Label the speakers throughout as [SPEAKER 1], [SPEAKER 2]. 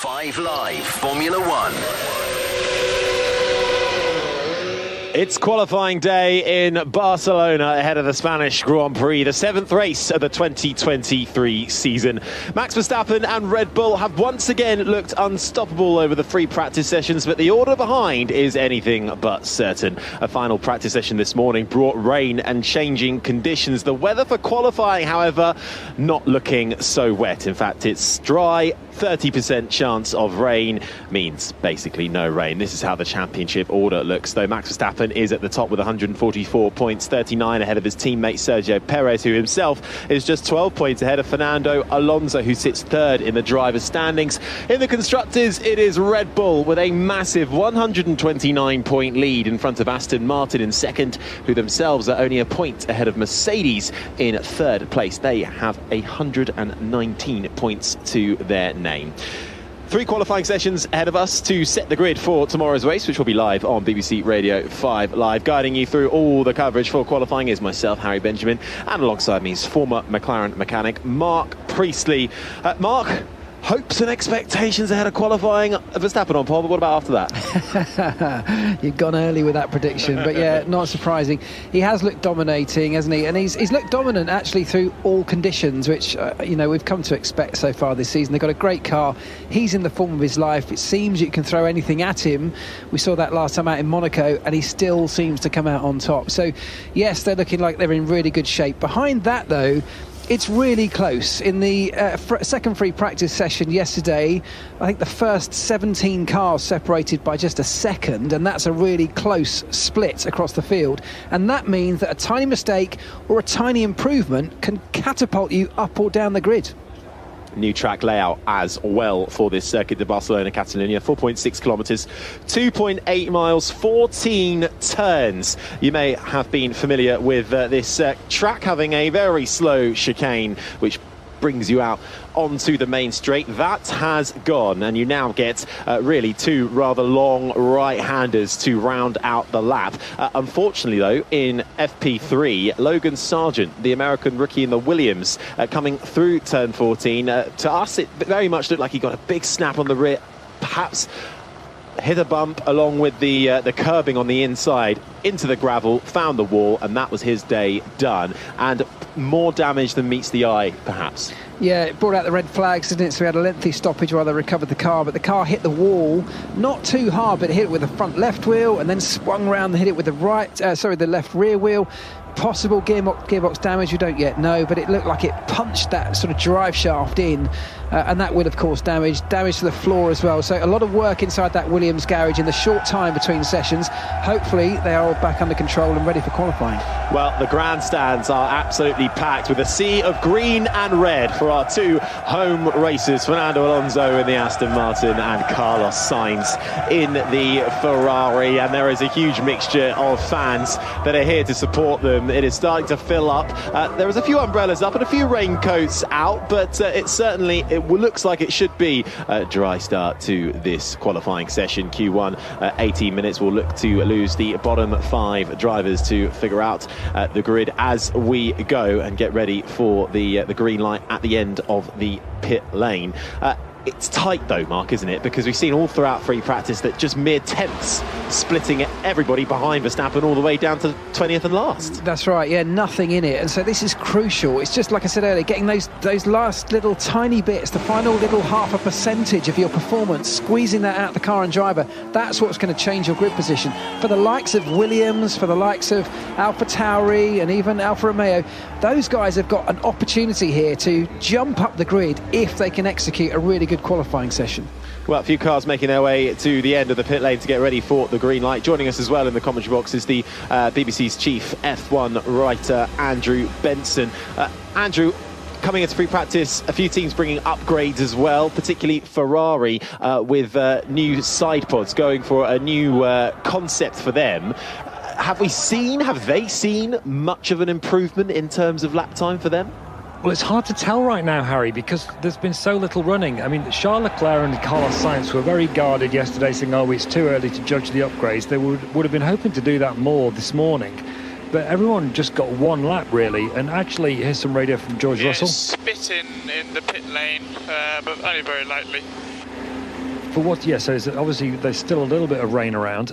[SPEAKER 1] 5 Live Formula One.
[SPEAKER 2] It's qualifying day in Barcelona ahead of the Spanish Grand Prix, the 7th race of the 2023 season. Max Verstappen and Red Bull have once again looked unstoppable over the free practice sessions, but the order behind is anything but certain. A final practice session this morning brought rain and changing conditions. The weather for qualifying, however, not looking so wet. In fact, it's dry. 30% chance of rain means basically no rain. This is how the championship order looks, though. Max Verstappen is at the top with 144 points, 39 ahead of his teammate Sergio Perez, who himself is just 12 points ahead of Fernando Alonso, who sits third in the drivers' standings. In the constructors, it is Red Bull with a massive 129-point lead in front of Aston Martin in second, who themselves are only a point ahead of Mercedes in third place. They have 119 points to their name. 3 qualifying sessions ahead of us to set the grid for tomorrow's race, which will be live on BBC Radio 5 Live. Guiding you through all the coverage for qualifying is myself, Harry Benjamin, and alongside me is former McLaren mechanic Mark Priestley. Mark, hopes and expectations ahead of qualifying. Verstappen on pole, but what about after that?
[SPEAKER 3] You've gone early with that prediction, but yeah, not surprising. He has looked dominating, hasn't he? And he's looked dominant actually through all conditions, which we've come to expect so far this season. They've got a great car. He's in the form of his life. It seems you can throw anything at him. We saw that last time out in Monaco, and he still seems to come out on top. So yes, they're looking like they're in really good shape. Behind that, though, it's really close. In the second free practice session yesterday, I think the first 17 cars separated by just a second, and that's a really close split across the field. And that means that a tiny mistake or a tiny improvement can catapult you up or down the grid.
[SPEAKER 2] New track layout as well for this Circuit de Barcelona Catalunya. 4.6 kilometres, 2.8 miles, 14 turns. You may have been familiar with this track having a very slow chicane, which brings you out onto the main straight. That has gone, and you now get really 2 rather long right-handers to round out the lap. Unfortunately, though, in FP3, Logan Sargent, the American rookie in the Williams, coming through turn 14. To us, it very much looked like he got a big snap on the rear, perhaps hit a bump along with the curbing on the inside into the gravel, found the wall, and that was his day done. And more damage than meets the eye, perhaps.
[SPEAKER 3] Yeah, it brought out the red flags, didn't it? So we had a lengthy stoppage while they recovered the car, but the car hit the wall, not too hard, but it hit it with the front left wheel and then swung around and hit it with the left rear wheel. Possible gearbox damage, we don't yet know, but it looked like it punched that sort of drive shaft in, and that will of course damage to the floor as well. So a lot of work inside that Williams garage in the short time between sessions. Hopefully they are all back under control and ready for qualifying.
[SPEAKER 2] Well, the grandstands are absolutely packed with a sea of green and red for our 2 home racers, Fernando Alonso in the Aston Martin and Carlos Sainz in the Ferrari, and there is a huge mixture of fans that are here to support them. It is starting to fill up. There is a few umbrellas up and a few raincoats out, but it looks like it should be a dry start to this qualifying session. Q1, 18 minutes. We'll look to lose the bottom 5 drivers to figure out the grid as we go and get ready for the green light at the end of the pit lane. It's tight though, Mark, isn't it? Because we've seen all throughout free practice that just mere tenths splitting everybody behind Verstappen all the way down to 20th and last.
[SPEAKER 3] That's right, yeah, nothing in it. And so this is crucial. It's just like I said earlier, getting those last little tiny bits, the final little 0.5% of your performance, squeezing that out of the car and driver. That's what's going to change your grid position. For the likes of Williams, for the likes of AlphaTauri and even Alfa Romeo, those guys have got an opportunity here to jump up the grid if they can execute a really good qualifying session.
[SPEAKER 2] Well, a few cars making their way to the end of the pit lane to get ready for the green light. Joining us as well in the commentary box is the BBC's chief F1 writer, Andrew Benson. Andrew, coming into free practice, a few teams bringing upgrades as well, particularly Ferrari with new side pods, going for a new concept for them. Have they seen much of an improvement in terms of lap time for them?
[SPEAKER 4] Well, it's hard to tell right now, Harry, because there's been so little running. I mean, Charles Leclerc and Carlos Sainz were very guarded yesterday, saying, it's too early to judge the upgrades. They would have been hoping to do that more this morning. But everyone just got one lap, really. And actually, here's some radio from George Russell.
[SPEAKER 5] Spit in the pit lane, but only very lightly.
[SPEAKER 4] So it's obviously there's still a little bit of rain around.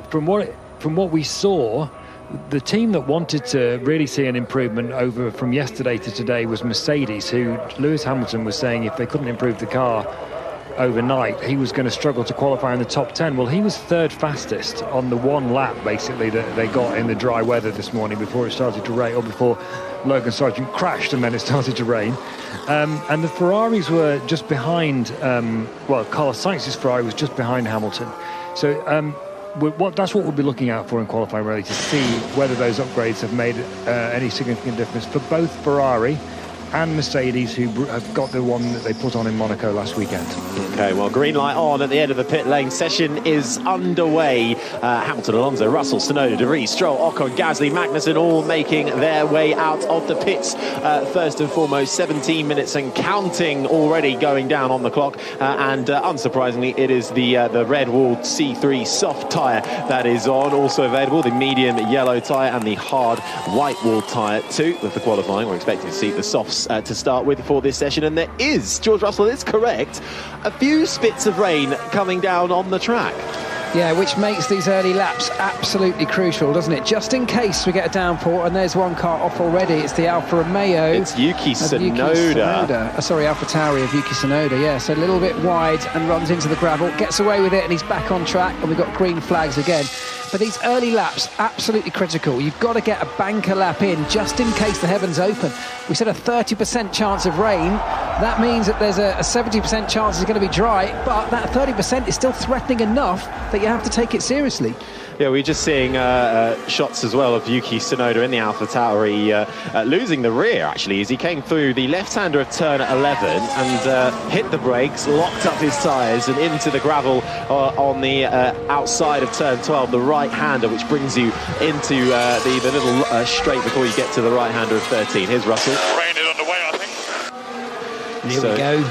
[SPEAKER 4] From what we saw, the team that wanted to really see an improvement over from yesterday to today was Mercedes, who Lewis Hamilton was saying if they couldn't improve the car overnight, he was going to struggle to qualify in the top 10. Well, he was third fastest on the one lap, basically, that they got in the dry weather this morning before it started to rain, or before Logan Sargent crashed and then it started to rain. And the Ferraris were just behind, Carlos Sainz's Ferrari was just behind Hamilton. So that's what we'll be looking out for in qualifying, really, to see whether those upgrades have made any significant difference for both Ferrari and Mercedes, who have got the one that they put on in Monaco last weekend.
[SPEAKER 2] Okay, well, green light on at the end of the pit lane. Session is underway. Hamilton, Alonso, Russell, Tsunoda, De Vries, Stroll, Ocon, Gasly, Magnussen, all making their way out of the pits. First and foremost, 17 minutes and counting already going down on the clock. And unsurprisingly, it is the red wall C3 soft tyre that is on. Also available, the medium yellow tyre and the hard white wall tyre too. With the qualifying, we're expecting to see the softs to start with for this session. And there is, George Russell is correct, a few spits of rain coming down on the track.
[SPEAKER 3] Yeah, which makes these early laps absolutely crucial, doesn't it? Just in case we get a downpour, and there's one car off already. It's the Alfa Romeo.
[SPEAKER 2] It's Yuki Tsunoda.
[SPEAKER 3] Sorry, AlphaTauri of Yuki Tsunoda, yeah. So a little bit wide and runs into the gravel, gets away with it, and he's back on track, and we've got green flags again. But these early laps, absolutely critical. You've got to get a banker lap in just in case the heavens open. We said a 30% chance of rain. That means that there's a 70% chance it's going to be dry, but that 30% is still threatening enough that you have to take it seriously.
[SPEAKER 2] Yeah, we're just seeing shots as well of Yuki Tsunoda in the AlphaTauri losing the rear, actually, as he came through the left-hander of turn 11 and hit the brakes, locked up his tyres and into the gravel on the outside of turn 12, the right-hander, which brings you into the little straight before you get to the right-hander of 13. Here's Russell.
[SPEAKER 5] Rain is underway, I think.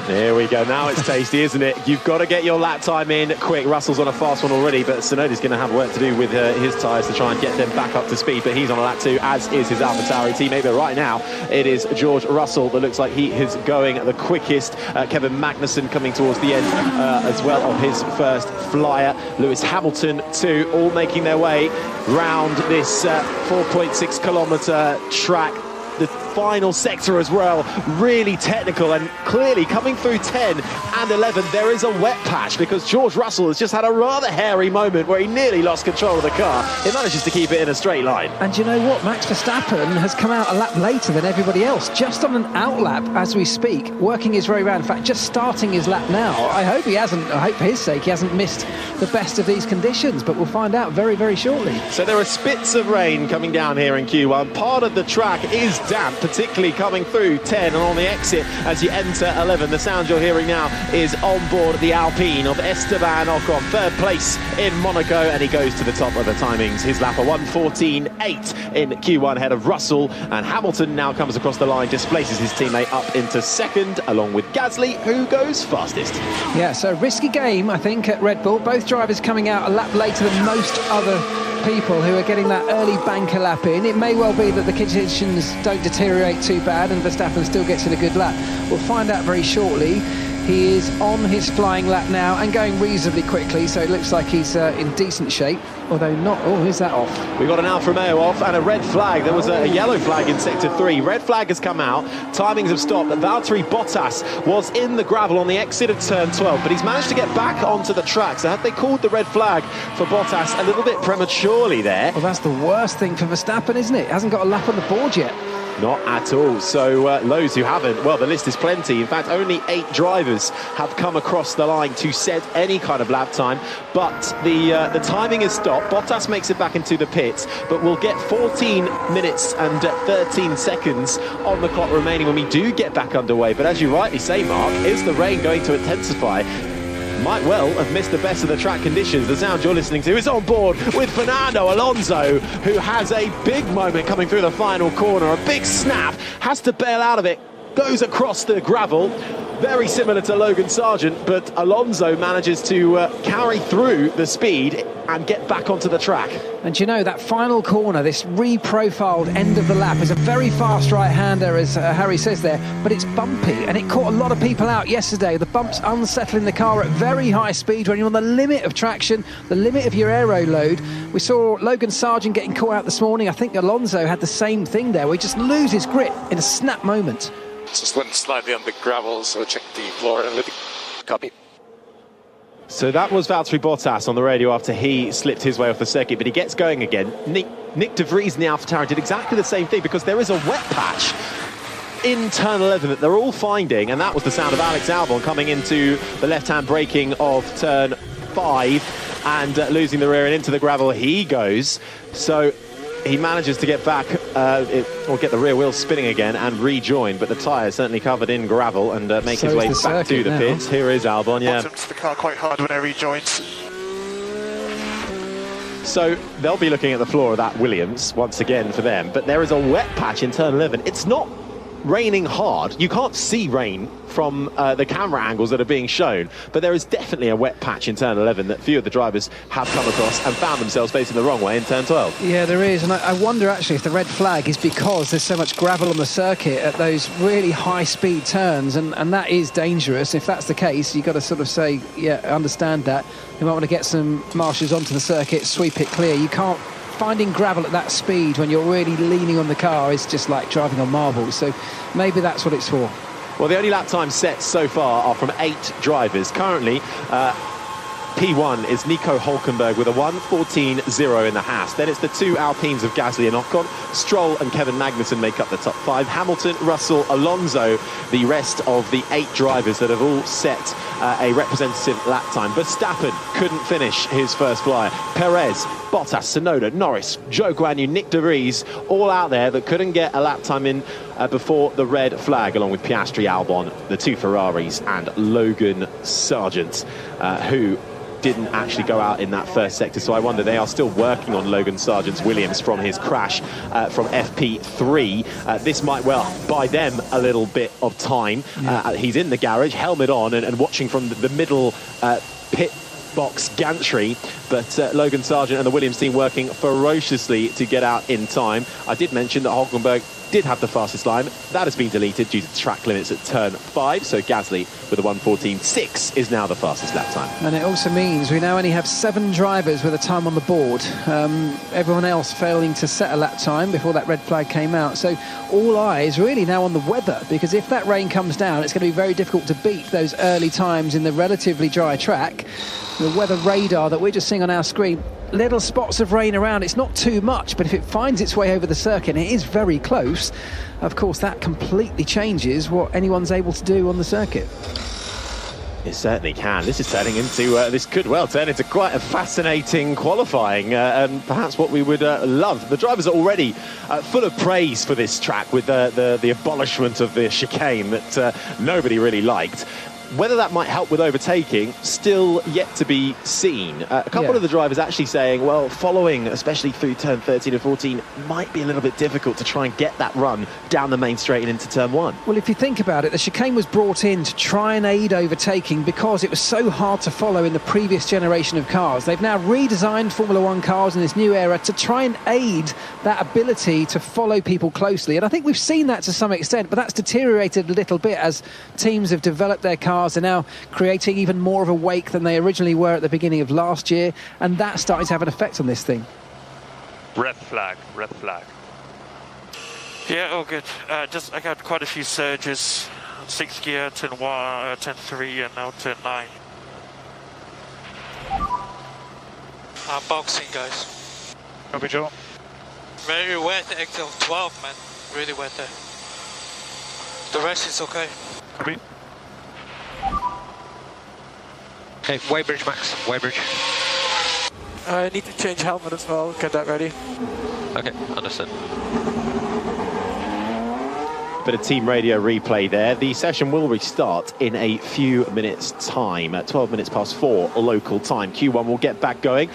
[SPEAKER 2] There we go. Now it's tasty, isn't it? You've got to get your lap time in quick. Russell's on a fast one already, but Tsunoda's going to have work to do with his tyres to try and get them back up to speed. But he's on a lap 2, as is his AlphaTauri teammate. But right now, it is George Russell that looks like he is going the quickest. Kevin Magnussen coming towards the end as well of his first flyer. Lewis Hamilton too, all making their way round this 4.6 kilometre track. The final sector as well, really technical, and clearly coming through 10 and 11 there is a wet patch because George Russell has just had a rather hairy moment where he nearly lost control of the car. He manages to keep it in a straight line.
[SPEAKER 3] And you know what, Max Verstappen has come out a lap later than everybody else, just on an out lap as we speak, working his way around, in fact just starting his lap now. I hope for his sake he hasn't missed the best of these conditions, but we'll find out very, very shortly.
[SPEAKER 2] So there are spits of rain coming down here in Q1. Part of the track is damp, particularly coming through 10 and on the exit as you enter 11. The sound you're hearing now is on board the Alpine of Esteban Ocon, third place in Monaco, and he goes to the top of the timings. His lap a 1:14.8 in Q1 ahead of Russell, and Hamilton now comes across the line, displaces his teammate up into second along with Gasly, who goes fastest.
[SPEAKER 3] Yeah, so risky game I think at Red Bull. Both drivers coming out a lap later than most other people who are getting that early banker lap in. It may well be that the conditions don't deteriorate too bad and Verstappen still gets in a good lap. We'll find out very shortly. He is on his flying lap now and going reasonably quickly, so it looks like he's in decent shape, although not. Oh, is that off?
[SPEAKER 2] We got an Alfa Romeo off and a red flag. There was a yellow flag in sector 3. Red flag has come out. Timings have stopped. Valtteri Bottas was in the gravel on the exit of turn 12, but he's managed to get back onto the track. So had they called the red flag for Bottas a little bit prematurely there?
[SPEAKER 3] Well, that's the worst thing for Verstappen, isn't it? Hasn't got a lap on the board yet.
[SPEAKER 2] Not at all. So those who haven't, well, the list is plenty. In fact, only 8 drivers have come across the line to set any kind of lap time, but the timing is stopped. Bottas makes it back into the pits, but we'll get 14 minutes and 13 seconds on the clock remaining when we do get back underway. But as you rightly say, Mark, is the rain going to intensify? Might well have missed the best of the track conditions. The sound you're listening to is on board with Fernando Alonso, who has a big moment coming through the final corner. A big snap, has to bail out of it goes across the gravel, very similar to Logan Sargent, but Alonso manages to carry through the speed and get back onto the track.
[SPEAKER 3] And you know, that final corner, this reprofiled end of the lap, is a very fast right-hander, as Harry says there, but it's bumpy, and it caught a lot of people out yesterday. The bumps unsettling the car at very high speed when you're on the limit of traction, the limit of your aero load. We saw Logan Sargent getting caught out this morning. I think Alonso had the same thing there, where he just loses grip in a snap moment.
[SPEAKER 5] Just went slightly on the gravel, so check the floor analytic. Copy.
[SPEAKER 2] So that was Valtteri Bottas on the radio after he slipped his way off the circuit, but he gets going again. Nick De Vries in the AlphaTauri did exactly the same thing, because there is a wet patch in turn 11 that they're all finding, and that was the sound of Alex Albon coming into the left-hand braking of turn 5 and losing the rear, and into the gravel he goes. So he manages to get back, or get the rear wheels spinning again and rejoin, but the tyres certainly covered in gravel, and make his way back to the pits. Here is Albon,
[SPEAKER 5] Bottoms the car quite hard when I rejoins.
[SPEAKER 2] So they'll be looking at the floor of that Williams once again for them, but there is a wet patch in turn 11. It's not raining hard. You can't see rain from the camera angles that are being shown, but there is definitely a wet patch in turn 11 that few of the drivers have come across and found themselves facing the wrong way in turn 12.
[SPEAKER 3] Yeah, there is, and I wonder actually if the red flag is because there's so much gravel on the circuit at those really high speed turns, and that is dangerous. If that's the case, you've got to sort of say, yeah, I understand that. You might want to get some marshals onto the circuit, sweep it clear. You can't. Finding gravel at that speed when you're really leaning on the car is just like driving on marbles, so maybe that's what it's for.
[SPEAKER 2] Well, the only lap time sets so far are from 8 drivers. Currently, P1 is Nico Hülkenberg with a 1:14.0 in the Haas. Then it's the 2 Alpines of Gasly and Ocon. Stroll and Kevin Magnussen make up the top 5. Hamilton, Russell, Alonso, the rest of the 8 drivers that have all set a representative lap time. Verstappen couldn't finish his first flyer. Perez, Bottas, Tsunoda, Norris, Zhou Guanyu, Nick De Vries, all out there that couldn't get a lap time in before the red flag, along with Piastri, Albon, the 2 Ferraris, and Logan Sargent, who didn't actually go out in that first sector. So I wonder, they are still working on Logan Sargent's Williams from his crash from FP3. This might well buy them a little bit of time. He's in the garage, helmet on, and watching from the middle pit box gantry, but Logan Sargent and the Williams team working ferociously to get out in time. I did mention that Hülkenberg did have the fastest line. That has been deleted due to track limits at turn 5, so Gasly with a 1:14.6 is now the fastest lap time.
[SPEAKER 3] And it also means we now only have 7 drivers with a time on the board. Everyone else failing to set a lap time before that red flag came out. So all eyes really now on the weather, because if that rain comes down, it's going to be very difficult to beat those early times in the relatively dry track. The weather radar that we're just seeing on our screen, little spots of rain around. It's not too much, but if it finds its way over the circuit, and it is very close, of course that completely changes what anyone's able to do on the circuit.
[SPEAKER 2] It certainly can. This is turning into, this could well turn into quite a fascinating qualifying, and perhaps what we would love. The drivers are already full of praise for this track, with the abolishment of the chicane that nobody really liked. Whether that might help with overtaking, still yet to be seen. A couple of the drivers actually saying, well, following, especially through turn 13 and 14, might be a little bit difficult to try and get that run down the main straight and into turn 1.
[SPEAKER 3] Well, if you think about it, the chicane was brought in to try and aid overtaking because it was so hard to follow in the previous generation of cars. They've now redesigned Formula 1 cars in this new era to try and aid that ability to follow people closely. And I think we've seen that to some extent, but that's deteriorated a little bit as teams have developed their cars. They're now creating even more of a wake than they originally were at the beginning of last year, and that's starting to have an effect on this thing.
[SPEAKER 6] Red flag, red flag.
[SPEAKER 7] Yeah, all good. I got quite a few surges. 6th gear, turn 1, turn 3, and now turn 9.
[SPEAKER 8] Boxing, guys.
[SPEAKER 5] Copy, Joe.
[SPEAKER 8] Very wet, exit of 12, man. Really wet there. The rest is okay.
[SPEAKER 5] Copy.
[SPEAKER 8] Okay, Weybridge, Max. Weybridge.
[SPEAKER 7] I need to change helmet as well. Get that ready.
[SPEAKER 8] Okay, understood.
[SPEAKER 2] Bit of team radio replay there. The session will restart in a few minutes' time, at 12 minutes past 4 local time. Q1 will get back going.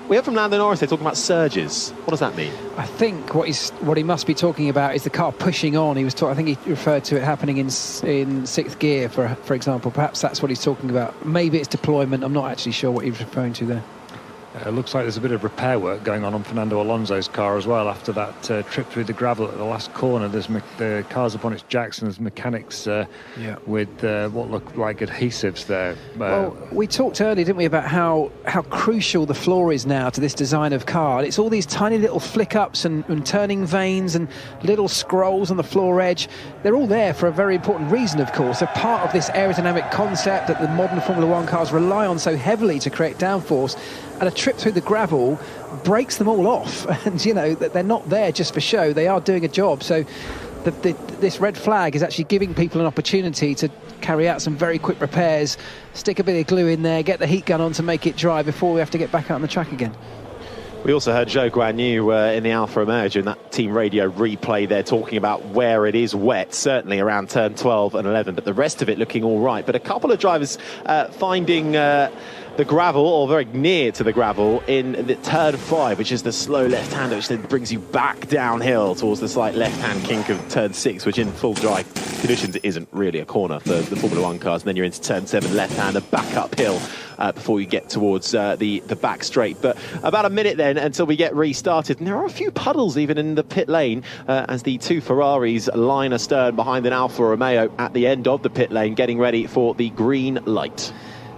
[SPEAKER 2] We heard from Lando Norris, they're talking about surges. What does that mean?
[SPEAKER 3] I think what he must be talking about is the car pushing on. I think he referred to it happening in sixth gear, for example. Perhaps that's what he's talking about. Maybe it's deployment. I'm not actually sure what he was referring to there.
[SPEAKER 4] It looks like there's a bit of repair work going on Fernando Alonso's car as well after that trip through the gravel at the last corner. There's the car's up on its jacks and there's mechanics with what look like adhesives there.
[SPEAKER 3] Well, we talked earlier, didn't we, about how crucial the floor is now to this design of car. It's all these tiny little flick-ups and turning vanes and little scrolls on the floor edge. They're all there for a very important reason, of course. They're part of this aerodynamic concept that the modern Formula One cars rely on so heavily to create downforce. And a trip through the gravel breaks them all off. And, you know, that they're not there just for show. They are doing a job. So this red flag is actually giving people an opportunity to carry out some very quick repairs, stick a bit of glue in there, get the heat gun on to make it dry before we have to get back out on the track again.
[SPEAKER 2] We also heard Zhou Guanyu in the Alfa Romeo during that team radio replay there talking about where it is wet, certainly around turn 12 and 11, but the rest of it looking all right. But a couple of drivers finding the gravel, or very near to the gravel, in the turn 5, which is the slow left-hander, which then brings you back downhill towards the slight left-hand kink of turn 6, which in full dry conditions isn't really a corner for the Formula One cars. And then you're into turn 7, left-hander, back uphill before you get towards the back straight. But about a minute then until we get restarted. And there are a few puddles even in the pit lane as the two Ferraris line astern behind an Alfa Romeo at the end of the pit lane, getting ready for the green light.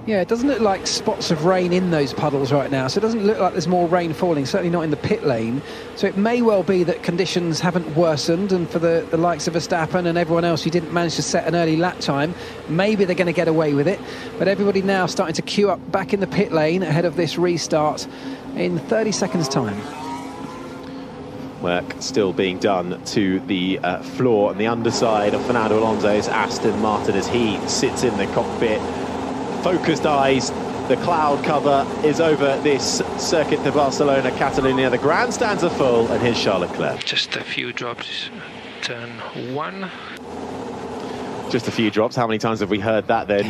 [SPEAKER 3] Yeah, it doesn't look like spots of rain in those puddles right now, so it doesn't look like there's more rain falling, certainly not in the pit lane. So it may well be that conditions haven't worsened, and for the likes of Verstappen and everyone else who didn't manage to set an early lap time, maybe they're going to get away with it. But everybody now starting to queue up back in the pit lane ahead of this restart in 30 seconds' time.
[SPEAKER 2] Work still being done to the floor and the underside of Fernando Alonso's Aston Martin as he sits in the cockpit. Focused eyes, the cloud cover is over this circuit de Barcelona, Catalunya. The grandstands are full, and here's Charles Leclerc.
[SPEAKER 9] Just a few drops, turn 1.
[SPEAKER 2] Just a few drops. How many times have we heard that then?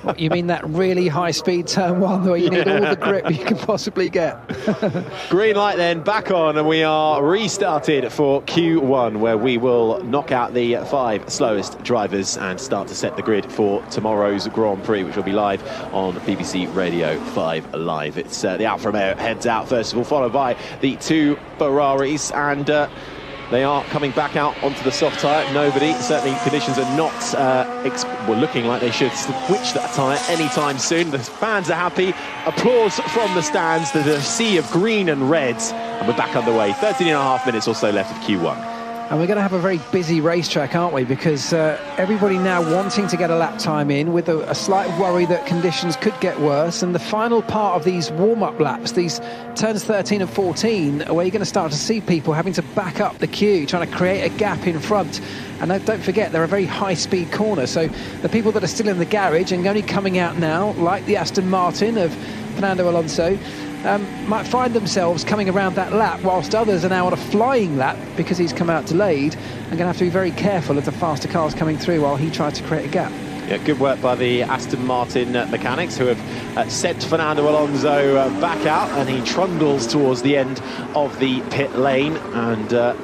[SPEAKER 3] What, you mean that really high-speed turn 1 where you need all the grip you can possibly get?
[SPEAKER 2] Green light then, back on, and we are restarted for Q1, where we will knock out the 5 slowest drivers and start to set the grid for tomorrow's Grand Prix, which will be live on BBC Radio 5 Live. It's the Alfa Romeo heads out first of all, followed by the 2 Ferraris, and they are coming back out onto the soft tyre. Nobody, certainly conditions are not looking like they should switch that tyre anytime soon. The fans are happy. Applause from the stands. There's a sea of green and reds, and we're back underway. 13.5 minutes or so left of Q1.
[SPEAKER 3] And we're going to have a very busy racetrack, aren't we? Because everybody now wanting to get a lap time in, with a slight worry that conditions could get worse. And the final part of these warm-up laps, these turns 13 and 14, where you're going to start to see people having to back up the queue, trying to create a gap in front. And don't forget, they're a very high-speed corner. So the people that are still in the garage and only coming out now, like the Aston Martin of Fernando Alonso, might find themselves coming around that lap, whilst others are now on a flying lap because he's come out delayed, and going to have to be very careful of the faster cars coming through while he tries to create a gap.
[SPEAKER 2] Yeah, good work by the Aston Martin mechanics, who have sent Fernando Alonso back out, and he trundles towards the end of the pit lane and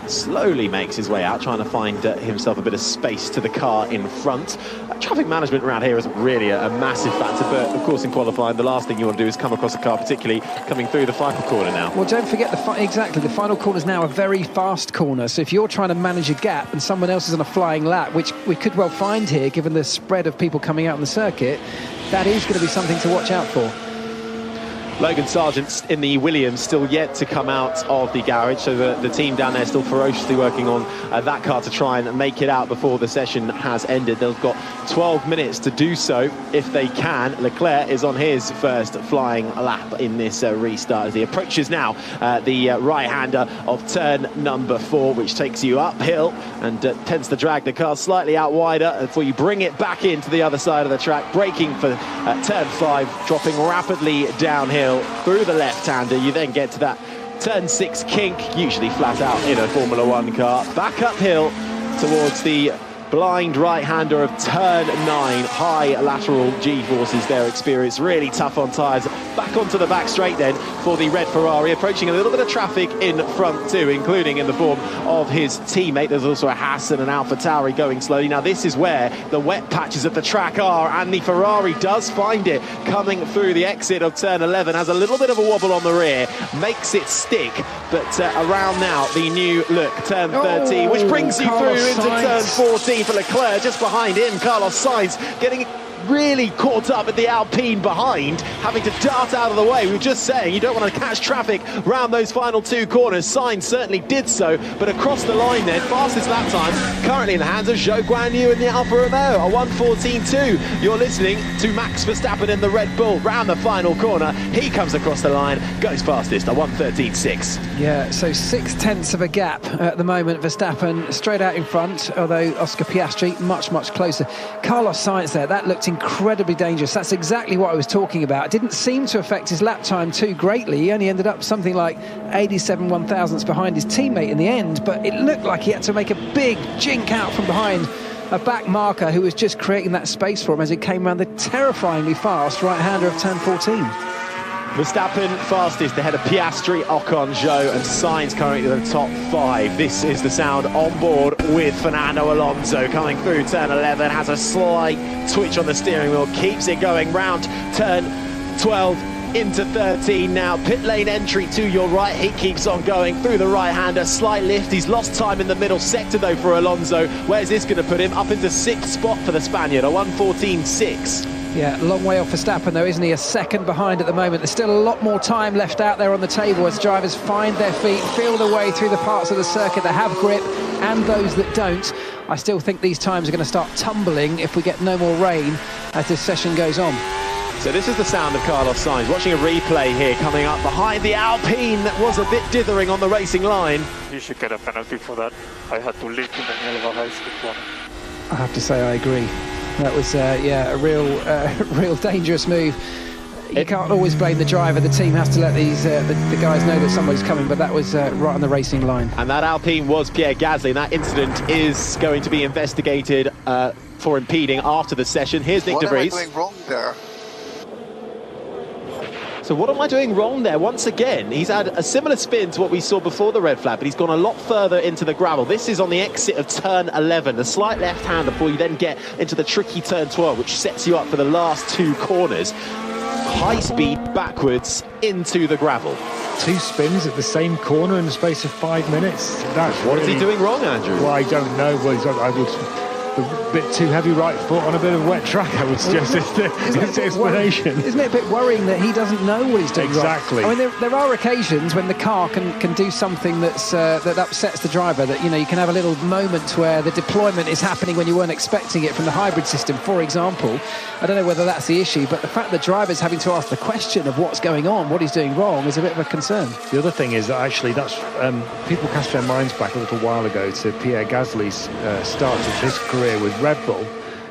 [SPEAKER 2] slowly makes his way out, trying to find himself a bit of space to the car in front. Traffic management around here isn't really a massive factor, but of course in qualifying the last thing you want to do is come across a car, particularly coming through the final corner now.
[SPEAKER 3] Well, don't forget the final corner is now a very fast corner, so if you're trying to manage a gap and someone else is on a flying lap, which we could well find here given the spread of people coming out on the circuit, that is going to be something to watch out for.
[SPEAKER 2] Logan Sargent in the Williams still yet to come out of the garage, so the team down there still ferociously working on that car to try and make it out before the session has ended. They've got 12 minutes to do so if they can. Leclerc is on his first flying lap in this restart as he approaches now the right-hander of turn number 4, which takes you uphill and tends to drag the car slightly out wider before you bring it back into the other side of the track, braking for turn 5, dropping rapidly downhill through the left-hander. You then get to that turn 6 kink, usually flat out in a Formula One car, back uphill towards the blind right-hander of turn 9. High lateral G-forces there experienced, really tough on tyres. back onto the back straight then for the red Ferrari, approaching a little bit of traffic in front too, including in the form of his teammate. There's also a Haas and an AlphaTauri going slowly. Now this is where the wet patches of the track are, and the Ferrari does find it coming through the exit of turn 11, has a little bit of a wobble on the rear, makes it stick, but around now the new look, turn 13, which brings you through into turn 14 for Leclerc. Just behind him, Carlos Sainz getting really caught up at the Alpine behind, having to dart out of the way. We were just saying you don't want to catch traffic round those final two corners. Sainz certainly did so, but across the line then, fastest lap time currently in the hands of Zhou Guanyu and the Alfa Romeo, a 1:14.2. You're listening to Max Verstappen in the Red Bull round the final corner. He comes across the line, goes fastest, a 1:13.6.
[SPEAKER 3] Yeah, so 6/10 of a gap at the moment. Verstappen straight out in front, although Oscar Piastri much closer. Carlos Sainz there, that looked incredibly dangerous. That's exactly what I was talking about. It didn't seem to affect his lap time too greatly. He only ended up something like 87 1/1000ths behind his teammate in the end, but it looked like he had to make a big jink out from behind a back marker who was just creating that space for him as he came around the terrifyingly fast right-hander of turn 14.
[SPEAKER 2] Verstappen fastest ahead of Piastri, Ocon, Zhou and Sainz currently in the top 5. This is the sound on board with Fernando Alonso coming through turn 11, has a slight twitch on the steering wheel, keeps it going round turn 12 into 13 now. Pit lane entry to your right, he keeps on going through the right-hander, slight lift. He's lost time in the middle sector though for Alonso. Where's this going to put him? Up into 6th spot for the Spaniard, a 1:14.6.
[SPEAKER 3] Yeah, long way off Verstappen though, isn't he? A second behind at the moment. There's still a lot more time left out there on the table as drivers find their feet, feel their way through the parts of the circuit that have grip and those that don't. I still think these times are going to start tumbling if we get no more rain as this session goes on.
[SPEAKER 2] So this is the sound of Carlos Sainz, watching a replay here coming up behind the Alpine that was a bit dithering on the racing line.
[SPEAKER 5] You should get a penalty for that. I had to leap in the middle of a high-speed one.
[SPEAKER 3] I have to say I agree. That was, a real dangerous move. You can't always blame the driver. The team has to let these the guys know that somebody's coming, but that was right on the racing line.
[SPEAKER 2] And that Alpine was Pierre Gasly, and that incident is going to be investigated for impeding after the session. Here's Nick De Vries.
[SPEAKER 10] What am I doing wrong there?
[SPEAKER 2] So what am I doing wrong there? Once again, he's had a similar spin to what we saw before the red flag, but he's gone a lot further into the gravel. This is on the exit of turn 11, a slight left-hander before you then get into the tricky turn 12, which sets you up for the last two corners. High speed backwards into the gravel.
[SPEAKER 4] 2 spins at the same corner in the space of 5 minutes. That's
[SPEAKER 2] what is he doing wrong, Andrew?
[SPEAKER 4] Well, I don't know. Well, I would a bit too heavy right foot on a bit of wet track, I would suggest, is the explanation.
[SPEAKER 3] Isn't it a bit worrying that he doesn't know what he's doing
[SPEAKER 4] exactly
[SPEAKER 3] wrong? I mean, there are occasions when the car can do something that's that upsets the driver, that, you know, you can have a little moment where the deployment is happening when you weren't expecting it from the hybrid system, for example. I don't know whether that's the issue, but the fact that the driver's having to ask the question of what's going on, what he's doing wrong, is a bit of a concern.
[SPEAKER 4] The other thing is that actually that's people cast their minds back a little while ago to Pierre Gasly's start of his career with Red Bull.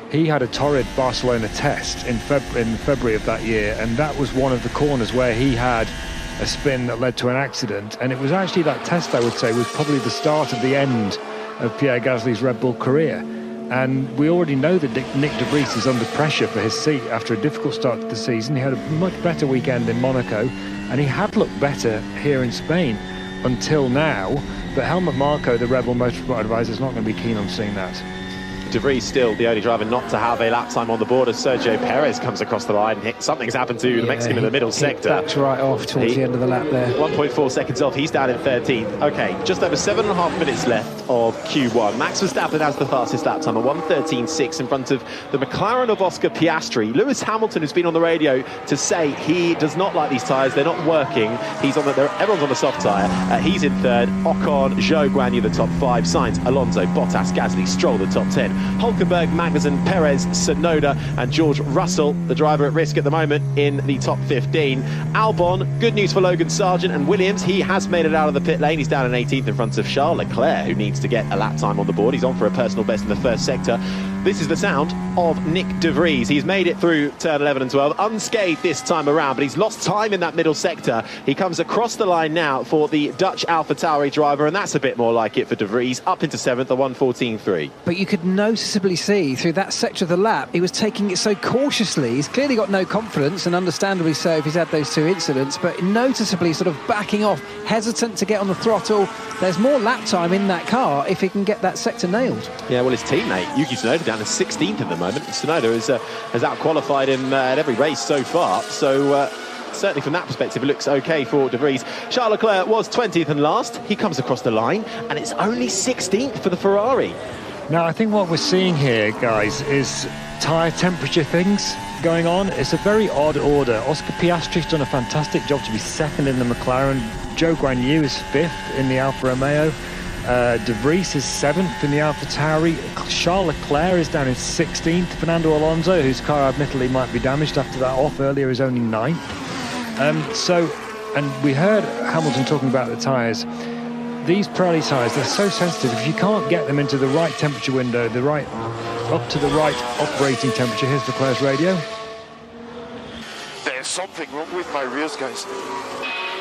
[SPEAKER 4] He had a torrid Barcelona test in February of that year, and that was one of the corners where he had a spin that led to an accident. And it was actually that test, I would say, was probably the start of the end of Pierre Gasly's Red Bull career. And we already know that Nick De Vries is under pressure for his seat after a difficult start to the season. He had a much better weekend in Monaco, and he had looked better here in Spain until now. But Helmut Marko, the Red Bull Motorsport advisor, is not going to be keen on seeing that.
[SPEAKER 2] De Vries still the only driver not to have a lap time on the board as Sergio Perez comes across the line. Something's happened to the Mexican in the middle sector.
[SPEAKER 3] That's right off towards the end of the lap there.
[SPEAKER 2] 1.4 seconds off, he's down in 13th. Okay, just over 7.5 minutes left of Q1. Max Verstappen has the fastest lap time, a 1:13.6 in front of the McLaren of Oscar Piastri. Lewis Hamilton has been on the radio to say he does not like these tyres, they're not working. Everyone's on the soft tyre. He's in third. Ocon, Zhou Guanyu the top 5, Sainz, Alonso, Bottas, Gasly, Stroll the top 10. Hulkenberg, Magnussen, Perez, Tsunoda and George Russell, the driver at risk at the moment, in the top 15. Albon, good news for Logan Sargent and Williams. He has made it out of the pit lane. He's down in 18th in front of Charles Leclerc, who needs to get a lap time on the board. He's on for a personal best in the first sector. This is the sound of Nick De Vries. He's made it through turn 11 and 12, unscathed this time around, but he's lost time in that middle sector. He comes across the line now for the Dutch AlphaTauri driver, and that's a bit more like it for De Vries, up into 7th, a 1:14.3.
[SPEAKER 3] But you could noticeably see through that sector of the lap, he was taking it so cautiously. He's clearly got no confidence, and understandably so if he's had those two incidents, but noticeably sort of backing off, hesitant to get on the throttle. There's more lap time in that car if he can get that sector nailed.
[SPEAKER 2] Yeah, well, his teammate, Yuki Tsunoda, down to 16th at the moment. Tsunoda has out-qualified him at every race so far, so certainly from that perspective it looks okay for De Vries. Charles Leclerc was 20th and last. He comes across the line, and it's only 16th for the Ferrari.
[SPEAKER 4] Now, I think what we're seeing here, guys, is tyre temperature things going on. It's a very odd order. Oscar Piastri's done a fantastic job to be second in the McLaren. Zhou Guanyu is 5th in the Alfa Romeo. De Vries is 7th in the AlphaTauri. Charles Leclerc is down in 16th. Fernando Alonso, whose car admittedly might be damaged after that off earlier, is only 9th. And we heard Hamilton talking about the tyres. These Pirelli tyres, they're so sensitive. If you can't get them into the right temperature window, up to the right operating temperature. Here's Leclerc's radio.
[SPEAKER 5] There's something wrong with my rears, guys.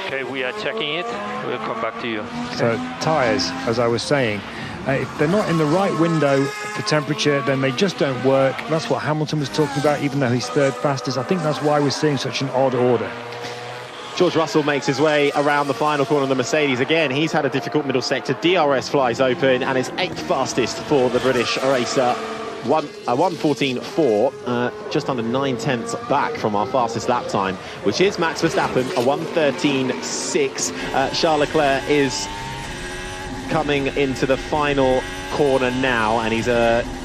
[SPEAKER 9] Okay, we are checking it. We'll come back to you.
[SPEAKER 4] So tyres, as I was saying, if they're not in the right window for temperature, then they just don't work. That's what Hamilton was talking about, even though he's third fastest. I think that's why we're seeing such an odd order.
[SPEAKER 2] George Russell makes his way around the final corner of the Mercedes again. He's had a difficult middle sector. DRS flies open and is 8th fastest for the British racer. 1:14.4, just under 9/10 back from our fastest lap time, which is Max Verstappen, a 1:13.6. Charles Leclerc is coming into the final corner now, and he's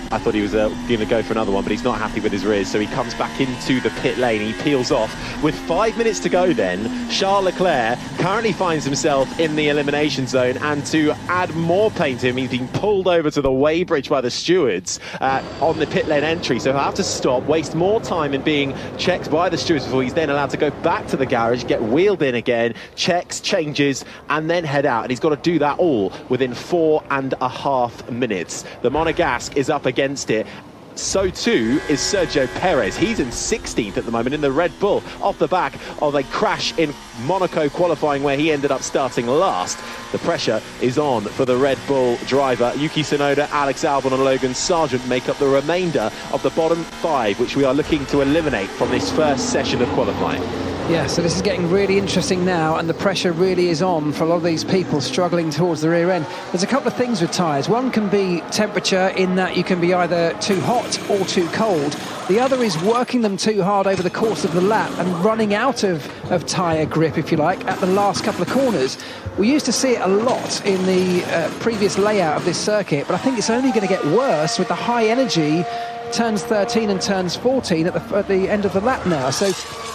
[SPEAKER 2] I thought he was going to go for another one, but he's not happy with his rears, so he comes back into the pit lane. He peels off. With 5 minutes to go then, Charles Leclerc currently finds himself in the elimination zone, and to add more pain to him, he's been pulled over to the weighbridge by the stewards on the pit lane entry, so he'll have to stop, waste more time in being checked by the stewards before he's then allowed to go back to the garage, get wheeled in again, checks, changes, and then head out. And he's got to do that all within 4.5 minutes. The Monegasque is up against it. So too is Sergio Perez. He's in 16th at the moment in the Red Bull, off the back of a crash in Monaco qualifying where he ended up starting last. The pressure is on for the Red Bull driver. Yuki Tsunoda, Alex Albon and Logan Sargent make up the remainder of the bottom 5, which we are looking to eliminate from this first session of qualifying.
[SPEAKER 3] Yeah, so this is getting really interesting now, and the pressure really is on for a lot of these people struggling towards the rear end. There's a couple of things with tyres. One can be temperature, in that you can be either too hot or too cold. The other is working them too hard over the course of the lap and running out of tyre grip, if you like, at the last couple of corners. We used to see it a lot in the previous layout of this circuit, but I think it's only going to get worse with the high energy turns 13 and turns 14 at the end of the lap now. So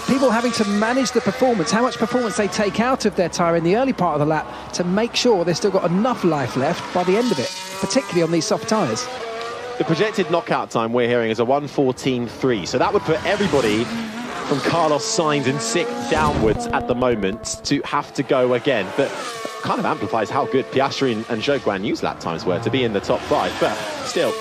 [SPEAKER 3] people having to manage the performance, how much performance they take out of their tyre in the early part of the lap to make sure they've still got enough life left by the end of it, particularly on these soft tyres.
[SPEAKER 2] The projected knockout time we're hearing is a 1:14.3, so that would put everybody from Carlos Sainz in 6th downwards at the moment to have to go again. But kind of amplifies how good Piastri and Zhou Guanyu's lap times were to be in the top 5. But still,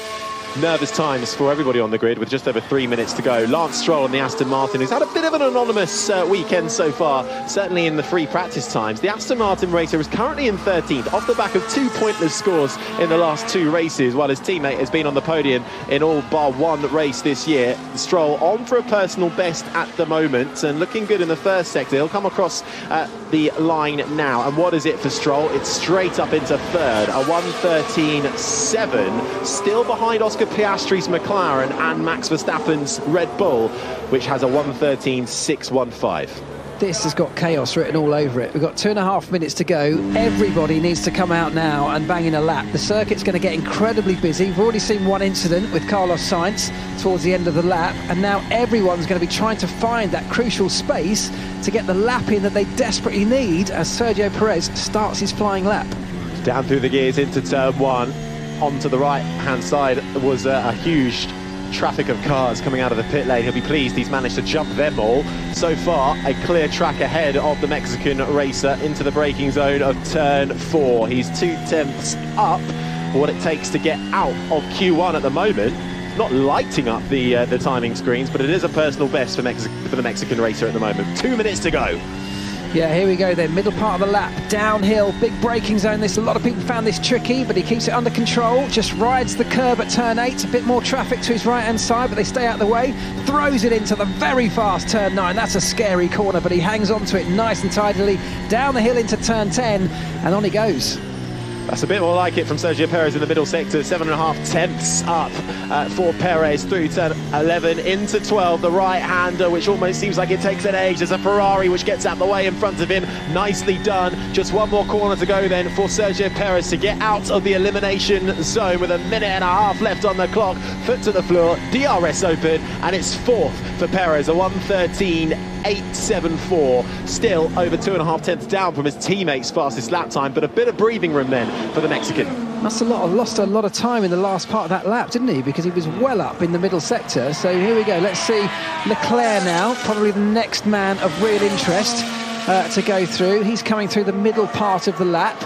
[SPEAKER 2] nervous times for everybody on the grid with just over 3 minutes to go. Lance Stroll and the Aston Martin, who's had a bit of an anonymous weekend so far, certainly in the free practice times. The Aston Martin racer is currently in 13th off the back of 2 pointless scores in the last 2 races, while his teammate has been on the podium in all bar 1 race this year. Stroll on for a personal best at the moment and looking good in the first sector. He'll come across the line now, and what is it for Stroll? It's straight up into 3rd, a 1:13.7, still behind Oscar Piastri's McLaren and Max Verstappen's Red Bull, which has a 1:13.615.
[SPEAKER 3] This has got chaos written all over it. We've got 2.5 minutes to go. Everybody needs to come out now and bang in a lap. The circuit's going to get incredibly busy. We've already seen one incident with Carlos Sainz towards the end of the lap, and now everyone's going to be trying to find that crucial space to get the lap in that they desperately need as Sergio Perez starts his flying lap.
[SPEAKER 2] Down through the gears into turn 1. Onto the right-hand side was a huge traffic of cars coming out of the pit lane. He'll be pleased he's managed to jump them all. So far, a clear track ahead of the Mexican racer into the braking zone of turn 4. He's 2 tenths up what it takes to get out of Q1 at the moment. not lighting up the timing screens, but it is a personal best for the Mexican racer at the moment. 2 minutes to go.
[SPEAKER 3] Yeah, here we go then, middle part of the lap, downhill, big braking zone. A lot of people found this tricky, but he keeps it under control, just rides the curb at turn 8, a bit more traffic to his right-hand side, but they stay out of the way, throws it into the very fast turn 9. That's a scary corner, but he hangs on to it nice and tidily, down the hill into turn 10, and on he goes.
[SPEAKER 2] That's a bit more like it from Sergio Perez in the middle sector. 7.5 tenths up for Perez through turn 11 into 12. The right-hander, which almost seems like it takes an age. There's a Ferrari which gets out the way in front of him. Nicely done. Just one more corner to go then for Sergio Perez to get out of the elimination zone with 1.5 minutes left on the clock. Foot to the floor, DRS open, and it's 4th for Perez, a 1:13.874. Still over 2.5 tenths down from his teammate's fastest lap time, but a bit of breathing room then for the Mexican.
[SPEAKER 3] Lost a lot of time in the last part of that lap, didn't he? Because he was well up in the middle sector. So here we go. Let's see Leclerc now, probably the next man of real interest to go through. He's coming through the middle part of the lap.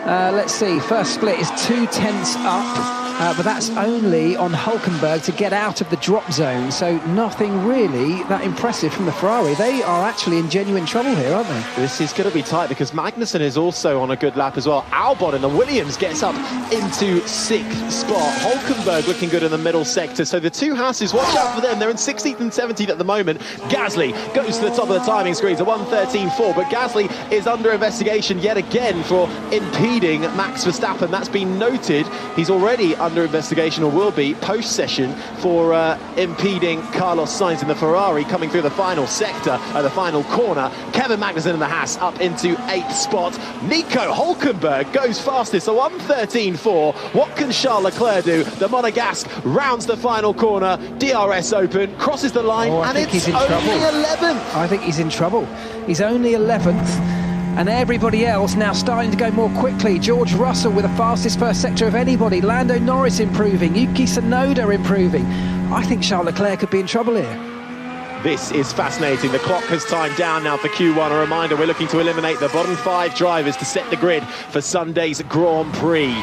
[SPEAKER 3] Let's see, first split is 2 tenths up. But that's only on Hulkenberg to get out of the drop zone, so nothing really that impressive from the Ferrari. They are actually in genuine trouble here, aren't they?
[SPEAKER 2] This is going to be tight because Magnussen is also on a good lap as well. Albon in the Williams gets up into 6th spot. Hulkenberg looking good in the middle sector, so the two Haases, watch out for them. They're in 16th and 17th at the moment. Gasly goes to the top of the timing screens, a 1:13.4, but Gasly is under investigation yet again for impeding Max Verstappen. That's been noted. He's already under investigation, or will be post-session, for impeding Carlos Sainz in the Ferrari coming through the final sector, the final corner. Kevin Magnussen in the Haas up into 8th spot. Nico Hulkenberg goes fastest, a 1:13.4. What can Charles Leclerc do? The Monegasque rounds the final corner, DRS open, crosses the line, and it's only 11th.
[SPEAKER 3] I think he's in trouble. He's only 11th. And everybody else now starting to go more quickly. George Russell with the fastest first sector of anybody. Lando Norris improving. Yuki Tsunoda improving. I think Charles Leclerc could be in trouble here.
[SPEAKER 2] This is fascinating. The clock has timed down now for Q1. A reminder, we're looking to eliminate the bottom 5 drivers to set the grid for Sunday's Grand Prix.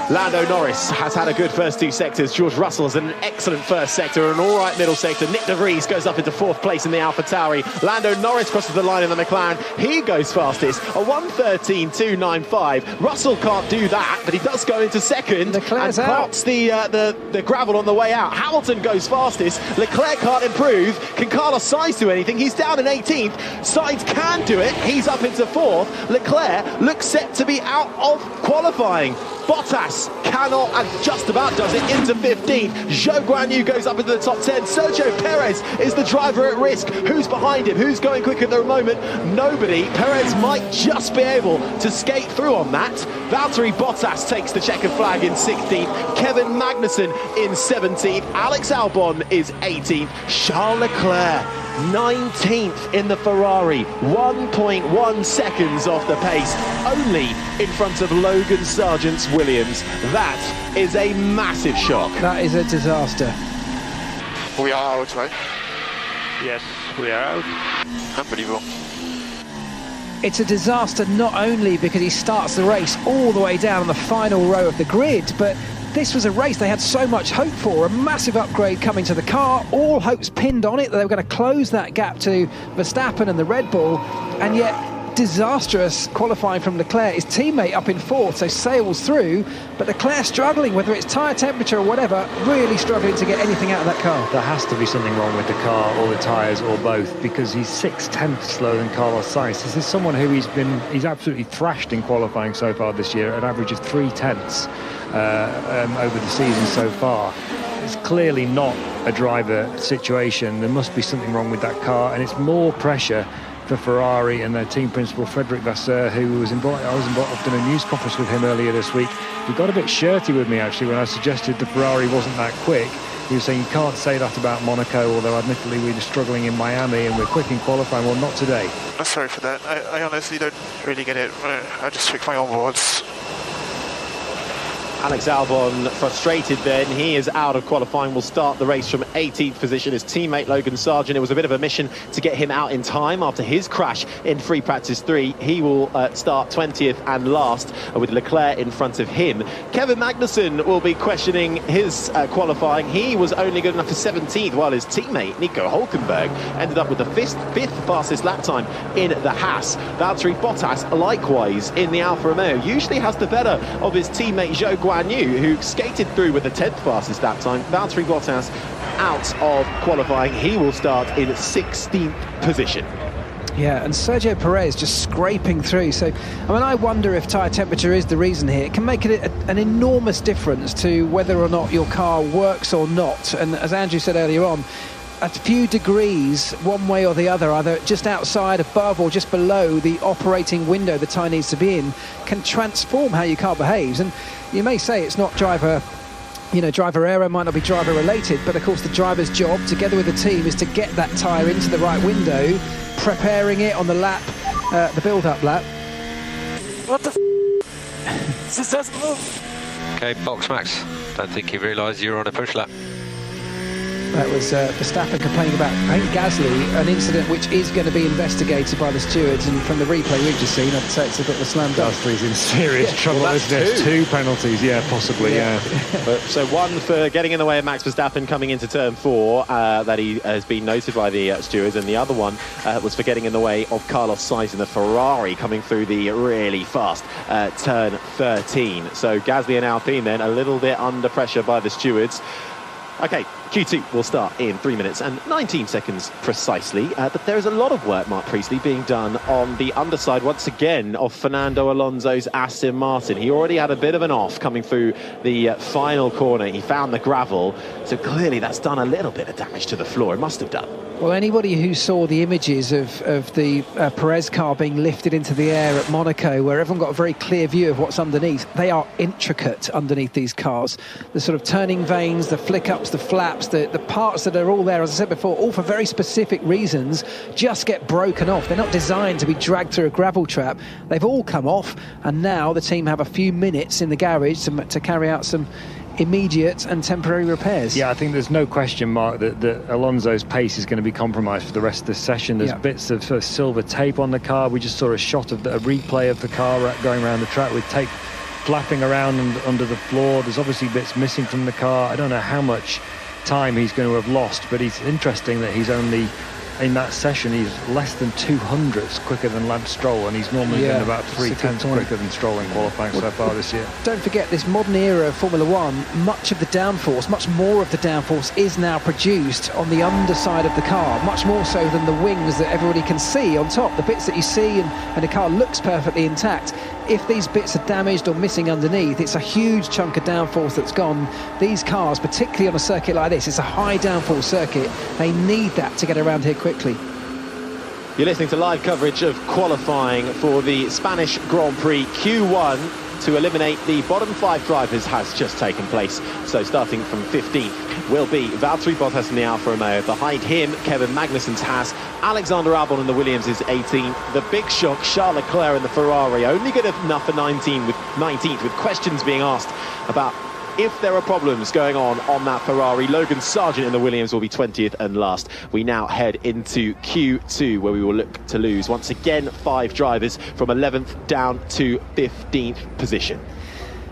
[SPEAKER 2] Lando Norris has had a good first 2 sectors. George Russell has an excellent first sector, an all right middle sector. Nick de Vries goes up into 4th place in the AlphaTauri. Lando Norris crosses the line in the McLaren. He goes fastest, a 1:13.295. Russell can't do that, but he does go into 2nd and parts the gravel on the way out. Hamilton goes fastest. Leclerc can't improve. Can Carlos Sainz do anything? He's down in 18th. Sainz can do it. He's up into 4th. Leclerc looks set to be out of qualifying. Bottas cannot, and just about does it, into 15th. Zhou Guanyu goes up into the top 10. Sergio Perez is the driver at risk. Who's behind him? Who's going quicker at the moment? Nobody. Perez might just be able to skate through on that. Valtteri Bottas takes the checkered flag in 16th. Kevin Magnussen in 17th. Alex Albon is 18th. Charles Leclerc 19th in the Ferrari, 1.1 seconds off the pace, only in front of Logan Sargent's Williams. That is a massive shock.
[SPEAKER 3] That is a disaster.
[SPEAKER 5] We are out, right?
[SPEAKER 6] Yes, we are out.
[SPEAKER 5] Unbelievable.
[SPEAKER 3] It's a disaster not only because he starts the race all the way down on the final row of the grid, but this was a race they had so much hope for, a massive upgrade coming to the car, all hopes pinned on it that they were going to close that gap to Verstappen and the Red Bull, and yet disastrous qualifying from Leclerc. His teammate up in 4th, so sails through, but Leclerc struggling, whether it's tyre temperature or whatever, really struggling to get anything out of that car.
[SPEAKER 4] There has to be something wrong with the car or the tyres or both, because he's 6 tenths slower than Carlos Sainz. This is someone who he's absolutely thrashed in qualifying so far this year, an average of 3 tenths over the season so far. It's clearly not a driver situation. There must be something wrong with that car, and it's more pressure for Ferrari and their team principal Frederic Vasseur, who was involved. I was involved. I've done a news conference with him earlier this week. He got a bit shirty with me actually when I suggested the Ferrari wasn't that quick. He was saying you can't say that about Monaco, although admittedly we were struggling in Miami and we're quick in qualifying. Well, not today.
[SPEAKER 5] I'm sorry for that. I honestly don't really get it. I just took my own words.
[SPEAKER 2] Alex Albon frustrated then. He is out of qualifying, will start the race from 18th position. His teammate Logan Sargent, it was a bit of a mission to get him out in time after his crash in free practice 3. He will start 20th and last with Leclerc in front of him. Kevin Magnussen will be questioning his qualifying. He was only good enough for 17th, while his teammate Nico Hülkenberg ended up with the fifth fastest lap time in the Haas. Valtteri Bottas likewise in the Alfa Romeo usually has the better of his teammate Zhou Guan Yu, who skated through with the 10th fastest lap time. Valtteri Bottas out of qualifying. He will start in 16th position.
[SPEAKER 3] Yeah, and Sergio Perez just scraping through. So, I mean, I wonder if tyre temperature is the reason here. It can make an enormous difference to whether or not your car works or not. And as Andrew said earlier on, a few degrees one way or the other, either just outside, above or just below the operating window the tyre needs to be in, can transform how your car behaves. And you may say it's not driver error, might not be driver related, but of course the driver's job together with the team is to get that tyre into the right window, preparing it on the lap, the build-up lap.
[SPEAKER 8] What the f***? This doesn't move.
[SPEAKER 9] Okay, box Max. Don't think you realised you were on a push lap.
[SPEAKER 3] That was Verstappen complaining about, I think, Gasly, an incident which is going to be investigated by the stewards, and from the replay we've just seen, I'd say it's a bit of a slam dunk.
[SPEAKER 4] Gasly's in serious trouble, isn't it? 2 penalties, possibly, yeah.
[SPEAKER 2] So one for getting in the way of Max Verstappen coming into turn 4, that he has been noted by the stewards, and the other one was for getting in the way of Carlos Sainz in the Ferrari coming through the really fast turn 13. So Gasly and Alpine then a little bit under pressure by the stewards. Okay, Q2 will start in 3 minutes and 19 seconds precisely, but there is a lot of work, Mark Priestley, being done on the underside once again of Fernando Alonso's Aston Martin. He already had a bit of an off coming through the final corner. He found the gravel, so clearly that's done a little bit of damage to the floor. It must have done.
[SPEAKER 3] Well, anybody who saw the images of the Perez car being lifted into the air at Monaco, where everyone got a very clear view of what's underneath, they are intricate underneath these cars. The sort of turning vanes, the flick-ups, the flaps, the parts that are all there, as I said before, all for very specific reasons, just get broken off. They're not designed to be dragged through a gravel trap. They've all come off, and now the team have a few minutes in the garage to carry out some immediate and temporary repairs.
[SPEAKER 4] Yeah, I think there's no question, Mark, that Alonso's pace is going to be compromised for the rest of this session. There's bits of silver tape on the car. We just saw a shot of a replay of the car going around the track with tape flapping around under the floor. There's obviously bits missing from the car. I don't know how much time he's going to have lost, but it's interesting that he's only, in that session, he's less than 200ths quicker than Lance Stroll, and he's normally been about 3/10 quicker than Stroll in qualifying so far this year.
[SPEAKER 3] Don't forget, this modern era of Formula One, much of the downforce, much more of the downforce is now produced on the underside of the car, much more so than the wings that everybody can see on top. The bits that you see and the car looks perfectly intact. If these bits are damaged or missing underneath, it's a huge chunk of downforce that's gone. These cars, particularly on a circuit like this, it's a high downforce circuit. They need that to get around here quickly.
[SPEAKER 2] You're listening to live coverage of qualifying for the Spanish Grand Prix. Q1 to eliminate the bottom 5 drivers has just taken place. So starting from 15th will be Valtteri Bottas in the Alfa Romeo. Behind him, Kevin Magnussen's Haas. Alexander Albon in the Williams is 18th. The big shock, Charles Leclerc in the Ferrari, only good enough for 19th, with questions being asked about if there are problems going on that Ferrari. Logan Sargent in the Williams will be 20th and last. We now head into Q2, where we will look to lose once again 5 drivers from 11th down to 15th position.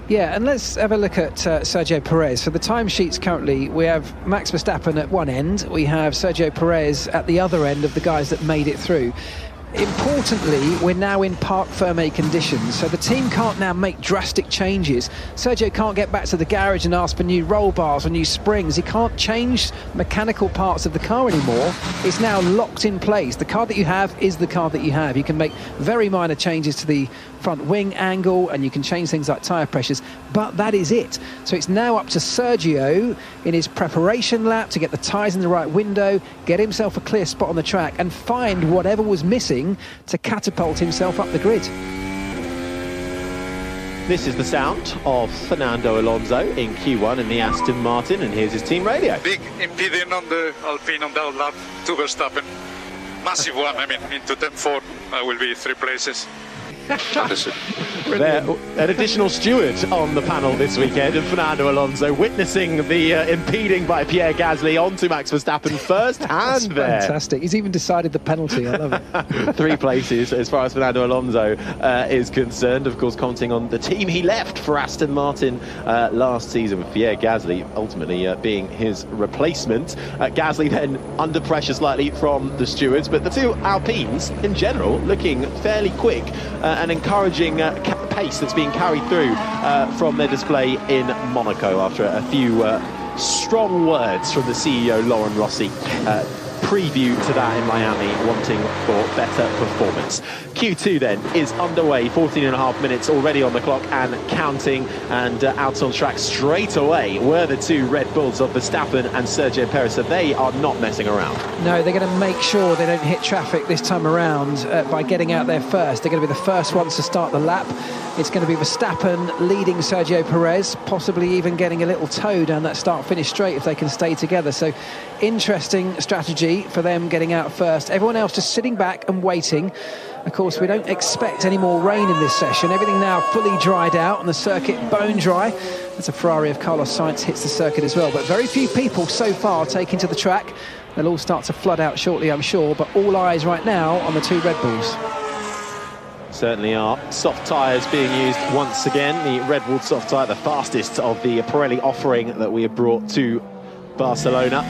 [SPEAKER 3] Yeah, and let's have a look at Sergio Perez. For the timesheets currently, we have Max Verstappen at one end, we have Sergio Perez at the other end of the guys that made it through. Importantly, we're now in parc fermé conditions, so the team can't now make drastic changes. Sergio can't get back to the garage and ask for new roll bars or new springs. He can't change mechanical parts of the car anymore. It's now locked in place. The car that you have is the car that you have. You can make very minor changes to the front wing angle, and you can change things like tyre pressures, but that is it. So it's now up to Sergio in his preparation lap to get the tyres in the right window, get himself a clear spot on the track, and find whatever was missing to catapult himself up the grid.
[SPEAKER 2] This is the sound of Fernando Alonso in Q1 in the Aston Martin, and here's his team radio.
[SPEAKER 10] Big impeding on the Alpine on that lap to Verstappen. Massive one, I mean, into turn 4 will be 3 places.
[SPEAKER 2] An additional steward on the panel this weekend, and Fernando Alonso witnessing the impeding by Pierre Gasly onto Max Verstappen first hand there.
[SPEAKER 3] Fantastic. He's even decided the penalty. I love it.
[SPEAKER 2] 3 places as far as Fernando Alonso is concerned. Of course, commenting on the team he left for Aston Martin last season, with Pierre Gasly ultimately being his replacement. Gasly then under pressure slightly from the stewards, but the two Alpines in general looking fairly quick and encouraging pace that's being carried through from their display in Monaco after a few strong words from the CEO Laurent Rossi. Preview to that in Miami, wanting for better performance. Q2 then is underway, 14.5 minutes already on the clock and counting, and out on track straight away were the two Red Bulls of Verstappen and Sergio Perez, so they are not messing around.
[SPEAKER 3] No, they're going to make sure they don't hit traffic this time around by getting out there first. They're going to be the first ones to start the lap. It's going to be Verstappen leading Sergio Perez, possibly even getting a little toe down that start-finish straight if they can stay together. So interesting strategy for them getting out first. Everyone else just sitting back and waiting. Of course, we don't expect any more rain in this session. Everything now fully dried out and the circuit bone dry. As a Ferrari of Carlos Sainz hits the circuit as well. But very few people so far taking to the track. They'll all start to flood out shortly, I'm sure. But all eyes right now on the two Red Bulls.
[SPEAKER 2] Certainly are. Soft tyres being used once again. The Red Bull soft tyre, the fastest of the Pirelli offering that we have brought to Barcelona.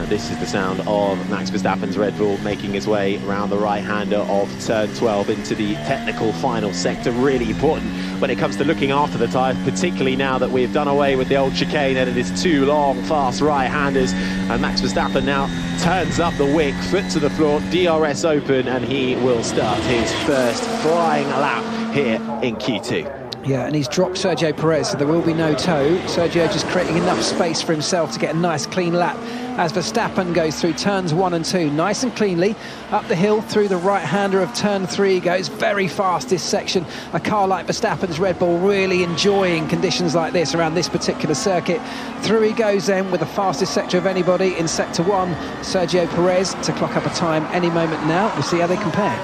[SPEAKER 2] This is the sound of Max Verstappen's Red Bull making his way around the right-hander of turn 12 into the technical final sector. Really important when it comes to looking after the tyre, particularly now that we've done away with the old chicane and it is two long, fast right-handers. And Max Verstappen now turns up the wick, foot to the floor, DRS open, and he will start his first flying lap here in Q2.
[SPEAKER 3] Yeah, and he's dropped Sergio Perez, so there will be no toe. Sergio just creating enough space for himself to get a nice clean lap as Verstappen goes through turns 1 and 2, nice and cleanly. Up the hill through the right-hander of turn 3 goes very fast this section. A car like Verstappen's Red Bull really enjoying conditions like this around this particular circuit. Through he goes then with the fastest sector of anybody in sector 1, Sergio Perez, to clock up a time any moment now. We'll see how they compare.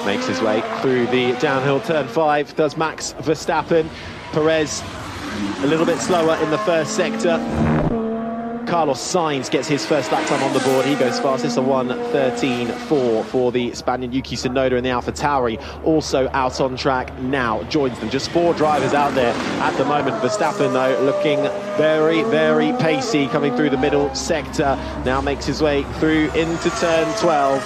[SPEAKER 2] Makes his way through the downhill turn 5, does Max Verstappen. Perez a little bit slower in the first sector. Carlos Sainz gets his first lap time on the board. He goes fastest, a 1:13.4 for the Spaniard Yuki Tsunoda in the AlphaTauri. Also out on track now, joins them. Just 4 drivers out there at the moment. Verstappen, though, looking very, very pacey, coming through the middle sector. Now makes his way through into turn 12.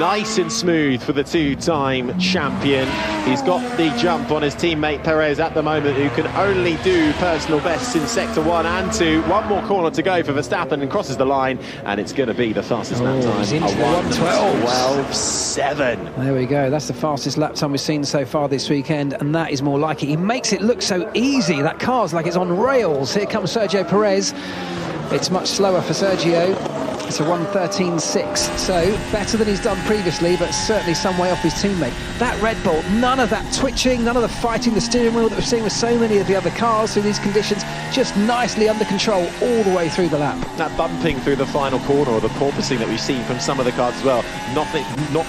[SPEAKER 2] Nice and smooth for the two-time champion. He's got the jump on his teammate Perez at the moment, who can only do personal bests in sector 1 and 2. One more corner to go for Verstappen and crosses the line, and it's going to be the fastest lap time.
[SPEAKER 3] He's into the
[SPEAKER 2] 1:12.7.
[SPEAKER 3] There we go. That's the fastest lap time we've seen so far this weekend, and that is more like it. He makes it look so easy. That car's like it's on rails. Here comes Sergio Perez. It's much slower for Sergio. It's a 1:13.6, so better than he's done previously, but certainly some way off his teammate. That Red Bull, none of that twitching, none of the fighting the steering wheel that we're seeing with so many of the other cars through these conditions, just nicely under control all the way through the lap. That
[SPEAKER 2] bumping through the final corner, or the porpoising that we've seen from some of the cars as well, not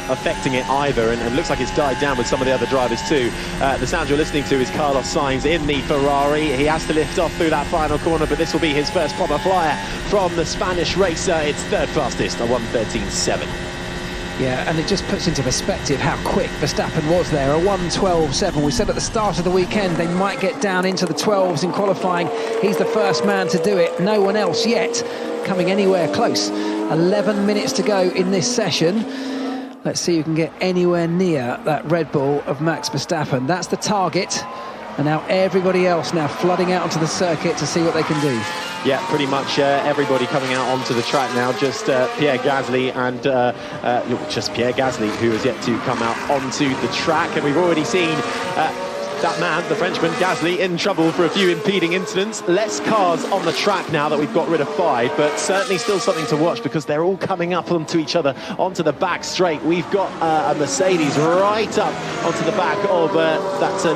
[SPEAKER 2] affecting it either, and looks like it's died down with some of the other drivers too. The sound you're listening to is Carlos Sainz in the Ferrari. He has to lift off through that final corner, but this will be his first proper flyer from the Spanish racer. It's third fastest, a 1:13.7.
[SPEAKER 3] Yeah, and it just puts into perspective how quick Verstappen was there, a 1:12.7. We said at the start of the weekend they might get down into the 12s in qualifying. He's the first man to do it, no one else yet coming anywhere close. 11 minutes to go in this session. Let's see who can get anywhere near that Red Bull of Max Verstappen. That's the target. And now everybody else now flooding out onto the circuit to see what they can do.
[SPEAKER 2] Yeah, pretty much everybody coming out onto the track now. Just Pierre Gasly and just Pierre Gasly, who has yet to come out onto the track. And we've already seen that man, the Frenchman Gasly, in trouble for a few impeding incidents. Less cars on the track now that we've got rid of 5, but certainly still something to watch because they're all coming up onto each other, onto the back straight. We've got a Mercedes right up onto the back of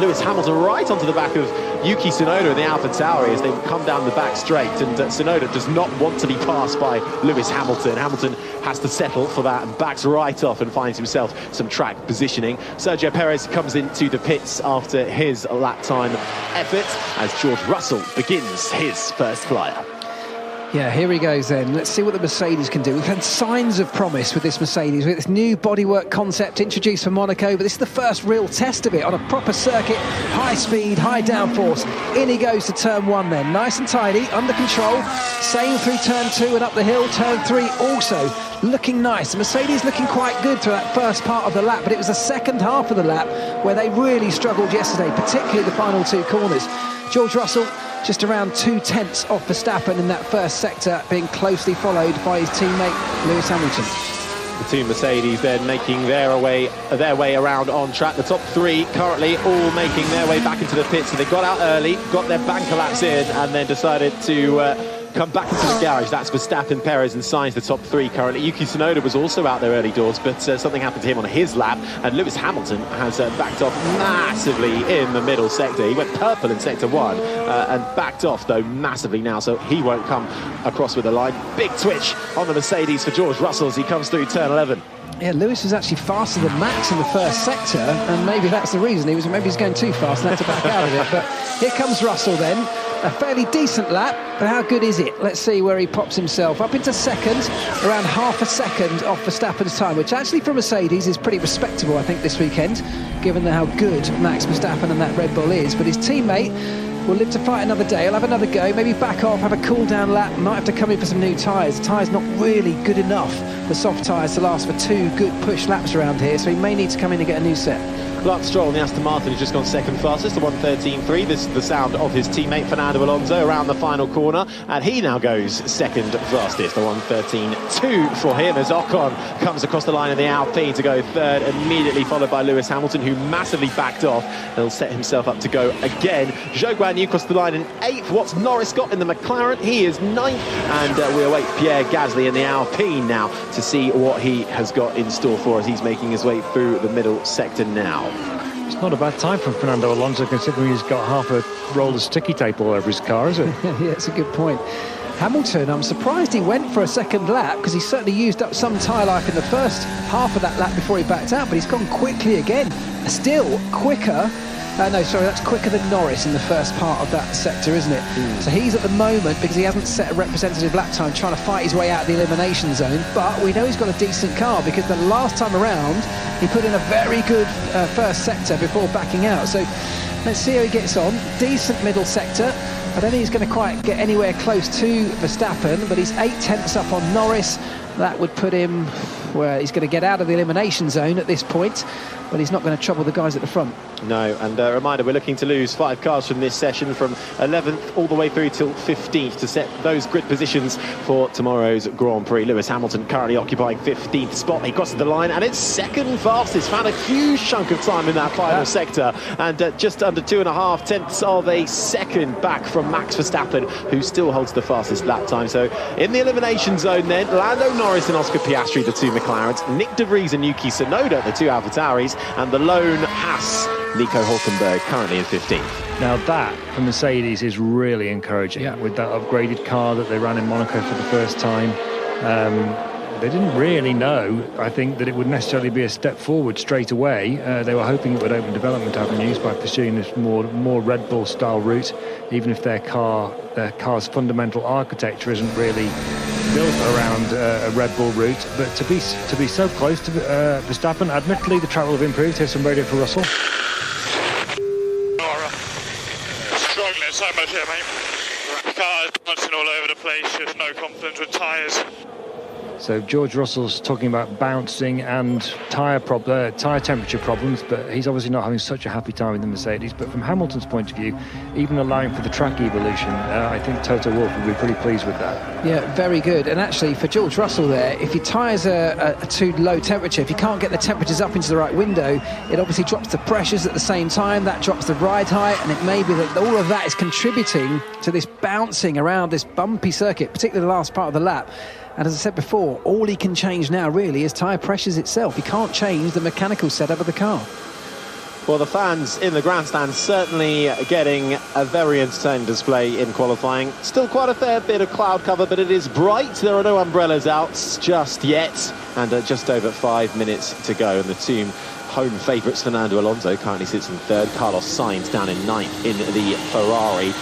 [SPEAKER 2] Lewis Hamilton, right onto the back of Yuki Tsunoda in the AlphaTauri as they come down the back straight, and Tsunoda does not want to be passed by Lewis Hamilton. Hamilton has to settle for that and backs right off and finds himself some track positioning. Sergio Perez comes into the pits after his lap time effort as George Russell begins his first flyer.
[SPEAKER 3] Yeah, here he goes then. Let's see what the Mercedes can do. We've had signs of promise with this Mercedes, with this new bodywork concept introduced for Monaco, but this is the first real test of it on a proper circuit. High speed, high downforce. In he goes to turn 1 then. Nice and tidy, under control. Same through turn 2 and up the hill. Turn 3 also looking nice. The Mercedes looking quite good through that first part of the lap, but it was the second half of the lap where they really struggled yesterday, particularly the final 2 corners. George Russell just around 0.2 off Verstappen in that first sector, being closely followed by his teammate Lewis Hamilton.
[SPEAKER 2] The two Mercedes then making their way around on track. The top 3 currently all making their way back into the pits. So they got out early, got their banker laps in, and then decided to come back into the garage. That's Verstappen, Perez and Sainz, the top 3 currently. Yuki Tsunoda was also out there early doors, but something happened to him on his lap, and Lewis Hamilton has backed off massively in the middle sector. He went purple in sector 1 and backed off though massively now, so he won't come across with the line. Big twitch on the Mercedes for George Russell as he comes through turn 11.
[SPEAKER 3] Yeah, Lewis was actually faster than Max in the first sector, and maybe that's the reason. Maybe he's going too fast and had to back out of it. But here comes Russell then. A fairly decent lap, but how good is it? Let's see where he pops himself. Up into second, around half a second off Verstappen's time, which actually for Mercedes is pretty respectable, I think, this weekend, given how good Max Verstappen and that Red Bull is. But his teammate will live to fight another day. He'll have another go, maybe back off, have a cool-down lap, might have to come in for some new tyres. The tyres not really good enough, the soft tyres, to last for 2 good push laps around here, so he may need to come in and get a new set.
[SPEAKER 2] Lance Stroll in the Aston Martin has just gone second fastest, the 1:13.3. This is the sound of his teammate Fernando Alonso around the final corner, and he now goes second fastest, the 1:13.2 for him as Ocon comes across the line of the Alpine to go third, immediately followed by Lewis Hamilton, who massively backed off. He'll set himself up to go again. Zhou Guanyu crossed the line in 8th. What's Norris got in the McLaren? He is 9th, and we await Pierre Gasly in the Alpine now to see what he has got in store for us. He's making his way through the middle sector now.
[SPEAKER 4] It's not a bad time from Fernando Alonso, considering he's got half a roll of sticky tape all over his car, is it?
[SPEAKER 3] Yeah, it's a good point. Hamilton, I'm surprised he went for a second lap, because he certainly used up some tyre life in the first half of that lap before he backed out, but he's gone quickly again. Still quicker. No, sorry, that's quicker than Norris in the first part of that sector, isn't it? So he's at the moment, because he hasn't set a representative lap time, trying to fight his way out of the elimination zone, but we know he's got a decent car, because the last time around he put in a very good first sector before backing out. So let's see how he gets on. Decent middle sector. I don't think he's going to quite get anywhere close to Verstappen, but he's 0.8 up on Norris. That would put him, well, he's going to get out of the elimination zone at this point, but he's not going to trouble the guys at the front.
[SPEAKER 2] No, and a reminder, we're looking to lose 5 cars from this session, from 11th all the way through till 15th, to set those grid positions for tomorrow's Grand Prix. Lewis Hamilton currently occupying 15th spot. He crosses the line, and it's second fastest. Found a huge chunk of time in that final sector, and just under 2.5 tenths of a second back from Max Verstappen, who still holds the fastest lap time. So in the elimination zone then, Lando Norris and Oscar Piastri, the 2 McLarens, Nick De Vries and Yuki Tsunoda, the 2 AlphaTauris, and the lone Haas, Nico Hulkenberg, currently in 15th.
[SPEAKER 4] Now that, for Mercedes, is really encouraging, with that upgraded car that they ran in Monaco for the first time. They didn't really know, I think, that it would necessarily be a step forward straight away. They were hoping it would open development avenues by pursuing this more Red Bull style route, even if their car's fundamental architecture isn't really built around a Red Bull route. But to be so close to Verstappen, admittedly the track will have improved. Here's some radio for Russell.
[SPEAKER 10] Struggling so much here, mate. Cars bouncing all over the place, just no confidence with tyres.
[SPEAKER 4] So George Russell's talking about bouncing and tyre temperature problems, but he's obviously not having such a happy time with the Mercedes. But from Hamilton's point of view, even allowing for the track evolution, I think Toto Wolff will be pretty pleased with that.
[SPEAKER 3] Yeah, very good. And actually, for George Russell there, if your tyres are too low temperature, if you can't get the temperatures up into the right window, it obviously drops the pressures at the same time, that drops the ride height, and it may be that all of that is contributing to this bouncing around this bumpy circuit, particularly the last part of the lap. And as I said before, all he can change now really is tyre pressures itself. He can't change the mechanical setup of the car.
[SPEAKER 2] Well, the fans in the grandstand certainly getting a very entertaining display in qualifying. Still quite a fair bit of cloud cover, but it is bright. There are no umbrellas out just yet, and just over 5 minutes to go. And the team home favourites, Fernando Alonso, currently sits in third. Carlos Sainz down in ninth in the Ferrari,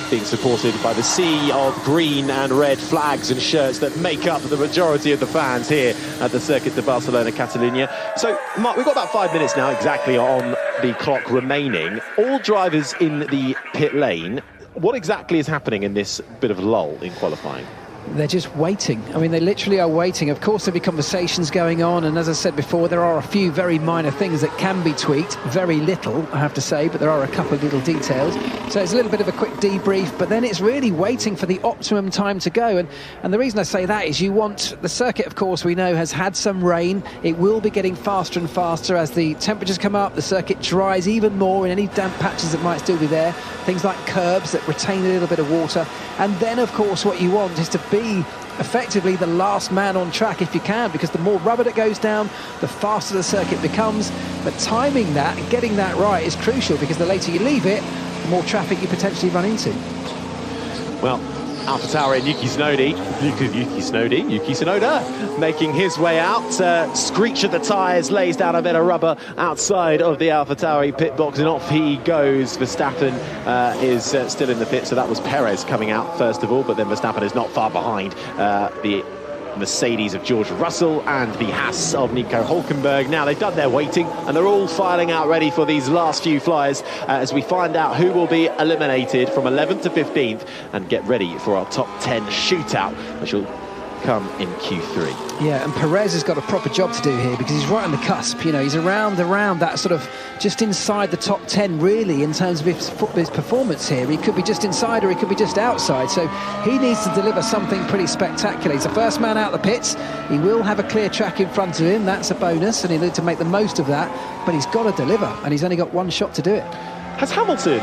[SPEAKER 2] being supported by the sea of green and red flags and shirts that make up the majority of the fans here at the Circuit de Barcelona, Catalunya. So, Mark, we've got about 5 minutes now exactly on the clock remaining. All drivers in the pit lane. What exactly is happening in this bit of lull in qualifying?
[SPEAKER 3] They're just waiting. I mean, they literally are waiting. Of course, there'll be conversations going on, and as I said before, there are a few very minor things that can be tweaked. Very little, I have to say, but there are a couple of little details. So it's a little bit of a quick debrief, but then it's really waiting for the optimum time to go. And the reason I say that is you want the circuit, of course, we know has had some rain. It will be getting faster and faster as the temperatures come up. The circuit dries even more in any damp patches that might still be there. Things like curbs that retain a little bit of water. And then, of course, what you want is to be effectively the last man on track if you can, because the more rubber that goes down, the faster the circuit becomes. But timing that and getting that right is crucial, because the later you leave it, the more traffic you potentially run into.
[SPEAKER 2] Well, AlphaTauri and Yuki Tsunoda making his way out. Screech of the tyres, lays down a bit of rubber outside of the AlphaTauri pit box, and off he goes. Verstappen is still in the pit, so that was Perez coming out first of all, but then Verstappen is not far behind the Mercedes of George Russell and the Haas of Nico Hülkenberg. Now they've done their waiting and they're all filing out ready for these last few flyers as we find out who will be eliminated from 11th to 15th and get ready for our top 10 shootout, which will come in Q3.
[SPEAKER 3] Yeah, and Perez has got a proper job to do here, because he's right on the cusp. You know, he's around that sort of just inside the top 10 really in terms of his performance here. He could be just inside or he could be just outside, so he needs to deliver something pretty spectacular. He's the first man out of the pits. He will have a clear track in front of him. That's a bonus, and he needs to make the most of that, but he's got to deliver, and he's only got one shot to do it. Has
[SPEAKER 2] Hamilton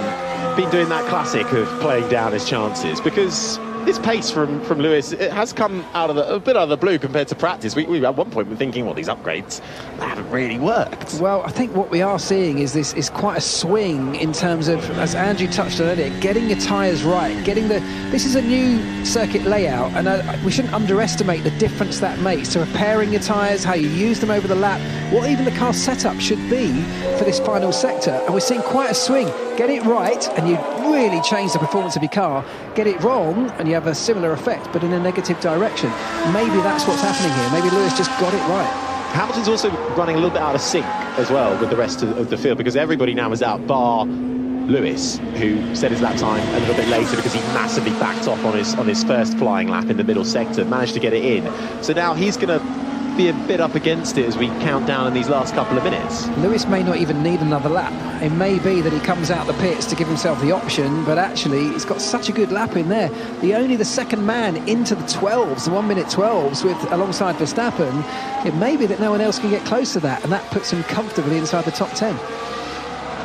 [SPEAKER 2] been doing that classic of playing down his chances? Because this pace from Lewis, it has come a bit out of the blue compared to practice. We at one point were thinking, well, these upgrades haven't really worked.
[SPEAKER 3] Well, I think what we are seeing is quite a swing in terms of, as Andrew touched on earlier, getting your tyres right, this is a new circuit layout, and we shouldn't underestimate the difference that makes to repairing your tyres, how you use them over the lap, what even the car setup should be for this final sector. And we're seeing quite a swing. Get it right and you really change the performance of your car. Get it wrong and you have a similar effect, but in a negative direction. Maybe that's what's happening here. Maybe Lewis just got it right.
[SPEAKER 2] Hamilton's also running a little bit out of sync as well with the rest of the field, because everybody now is out bar Lewis, who set his lap time a little bit later because he massively backed off on his first flying lap in the middle sector, managed to get it in. So now he's going to be a bit up against it as we count down in these last couple of minutes.
[SPEAKER 3] Lewis may not even need another lap. It may be that he comes out the pits to give himself the option, but actually he's got such a good lap in there. The second man into the 12s, the 1 minute 12s alongside Verstappen. It may be that no one else can get close to that, and that puts him comfortably inside the top 10.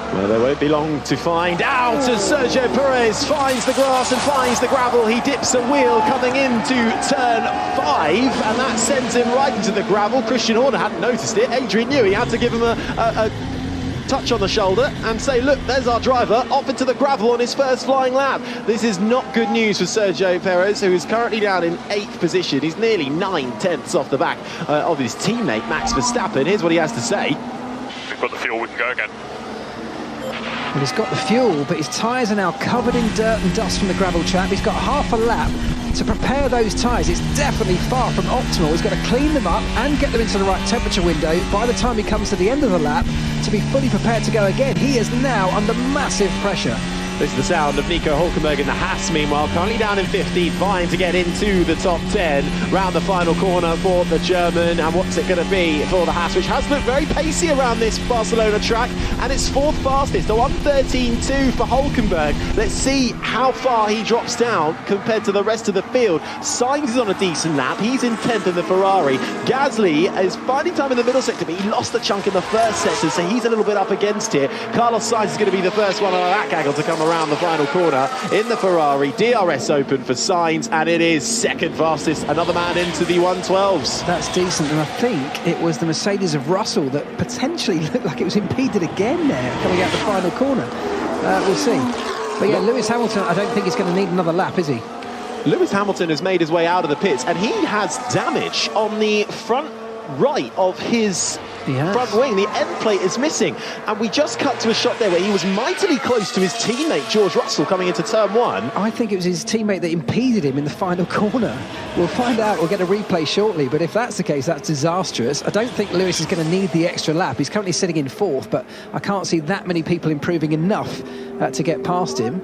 [SPEAKER 2] Well, there won't be long to find out as Sergio Perez finds the grass and finds the gravel. He dips a wheel coming into turn 5, and that sends him right into the gravel. Christian Horner hadn't noticed it. Adrian Newey had to give him a touch on the shoulder and say, look, there's our driver off into the gravel on his first flying lap. This is not good news for Sergio Perez, who is currently down in 8th position. He's nearly 9/10 off the back of his teammate Max Verstappen. Here's what he has to say.
[SPEAKER 10] We've got the fuel, we can go again.
[SPEAKER 3] Well, he's got the fuel, but his tyres are now covered in dirt and dust from the gravel trap. He's got half a lap to prepare those tyres. It's definitely far from optimal. He's got to clean them up and get them into the right temperature window by the time he comes to the end of the lap to be fully prepared to go again. He is now under massive pressure.
[SPEAKER 2] This is the sound of Nico Hülkenberg in the Haas, meanwhile, currently down in 15th, vying to get into the top 10. Round the final corner for the German, and what's it going to be for the Haas, which has looked very pacey around this Barcelona track, and it's fourth fastest, a 1:13.2 for Hülkenberg. Let's see how far he drops down compared to the rest of the field. Sainz is on a decent lap, he's in 10th in the Ferrari. Gasly is finding time in the middle sector, but he lost a chunk in the first sector, so he's a little bit up against it. Carlos Sainz is going to be the first one on that gaggle to come around the final corner in the Ferrari. DRS open for Sainz, and it is second fastest, another man into the 112s.
[SPEAKER 3] That's decent, and I think it was the Mercedes of Russell that potentially looked like it was impeded again there, coming out the final corner. We'll see. But yeah, Lewis Hamilton, I don't think he's going to need another lap, is he?
[SPEAKER 2] Lewis Hamilton has made his way out of the pits, and he has damage on the front right of his front wing. The end plate is missing, and we just cut to a shot there where he was mightily close to his teammate George Russell coming into turn one.
[SPEAKER 3] I think it was his teammate that impeded him in the final corner. We'll find out, we'll get a replay shortly, but if that's the case, that's disastrous. I don't think Lewis is going to need the extra lap. He's currently sitting in fourth, but I can't see that many people improving enough to get past him.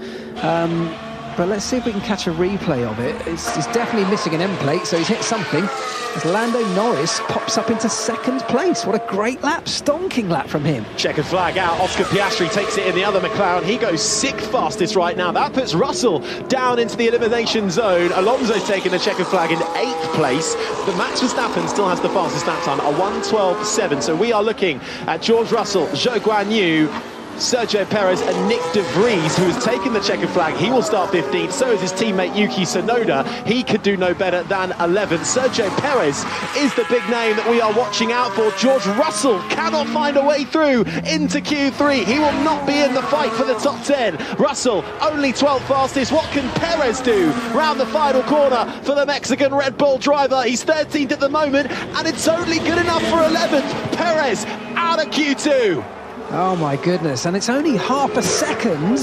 [SPEAKER 3] But let's see if we can catch a replay of it. It's definitely missing an end plate, so he's hit something. As Lando Norris pops up into second place. What a great lap, stonking lap from him.
[SPEAKER 2] Checkered flag out, Oscar Piastri takes it in the other McLaren. He goes sixth fastest right now. That puts Russell down into the elimination zone. Alonso's taking the checkered flag in eighth place. But Max Verstappen still has the fastest lap time, a 1:12.7. So we are looking at George Russell, Zhou Guanyu, Sergio Perez and Nick De Vries, who has taken the checkered flag. He will start 15th. So is his teammate Yuki Tsunoda. He could do no better than 11th. Sergio Perez is the big name that we are watching out for. George Russell cannot find a way through into Q3. He will not be in the fight for the top 10. Russell only 12th fastest. What can Perez do round the final corner for the Mexican Red Bull driver? He's 13th at the moment, and it's only good enough for 11th. Perez out of Q2.
[SPEAKER 3] Oh my goodness, and it's only half a second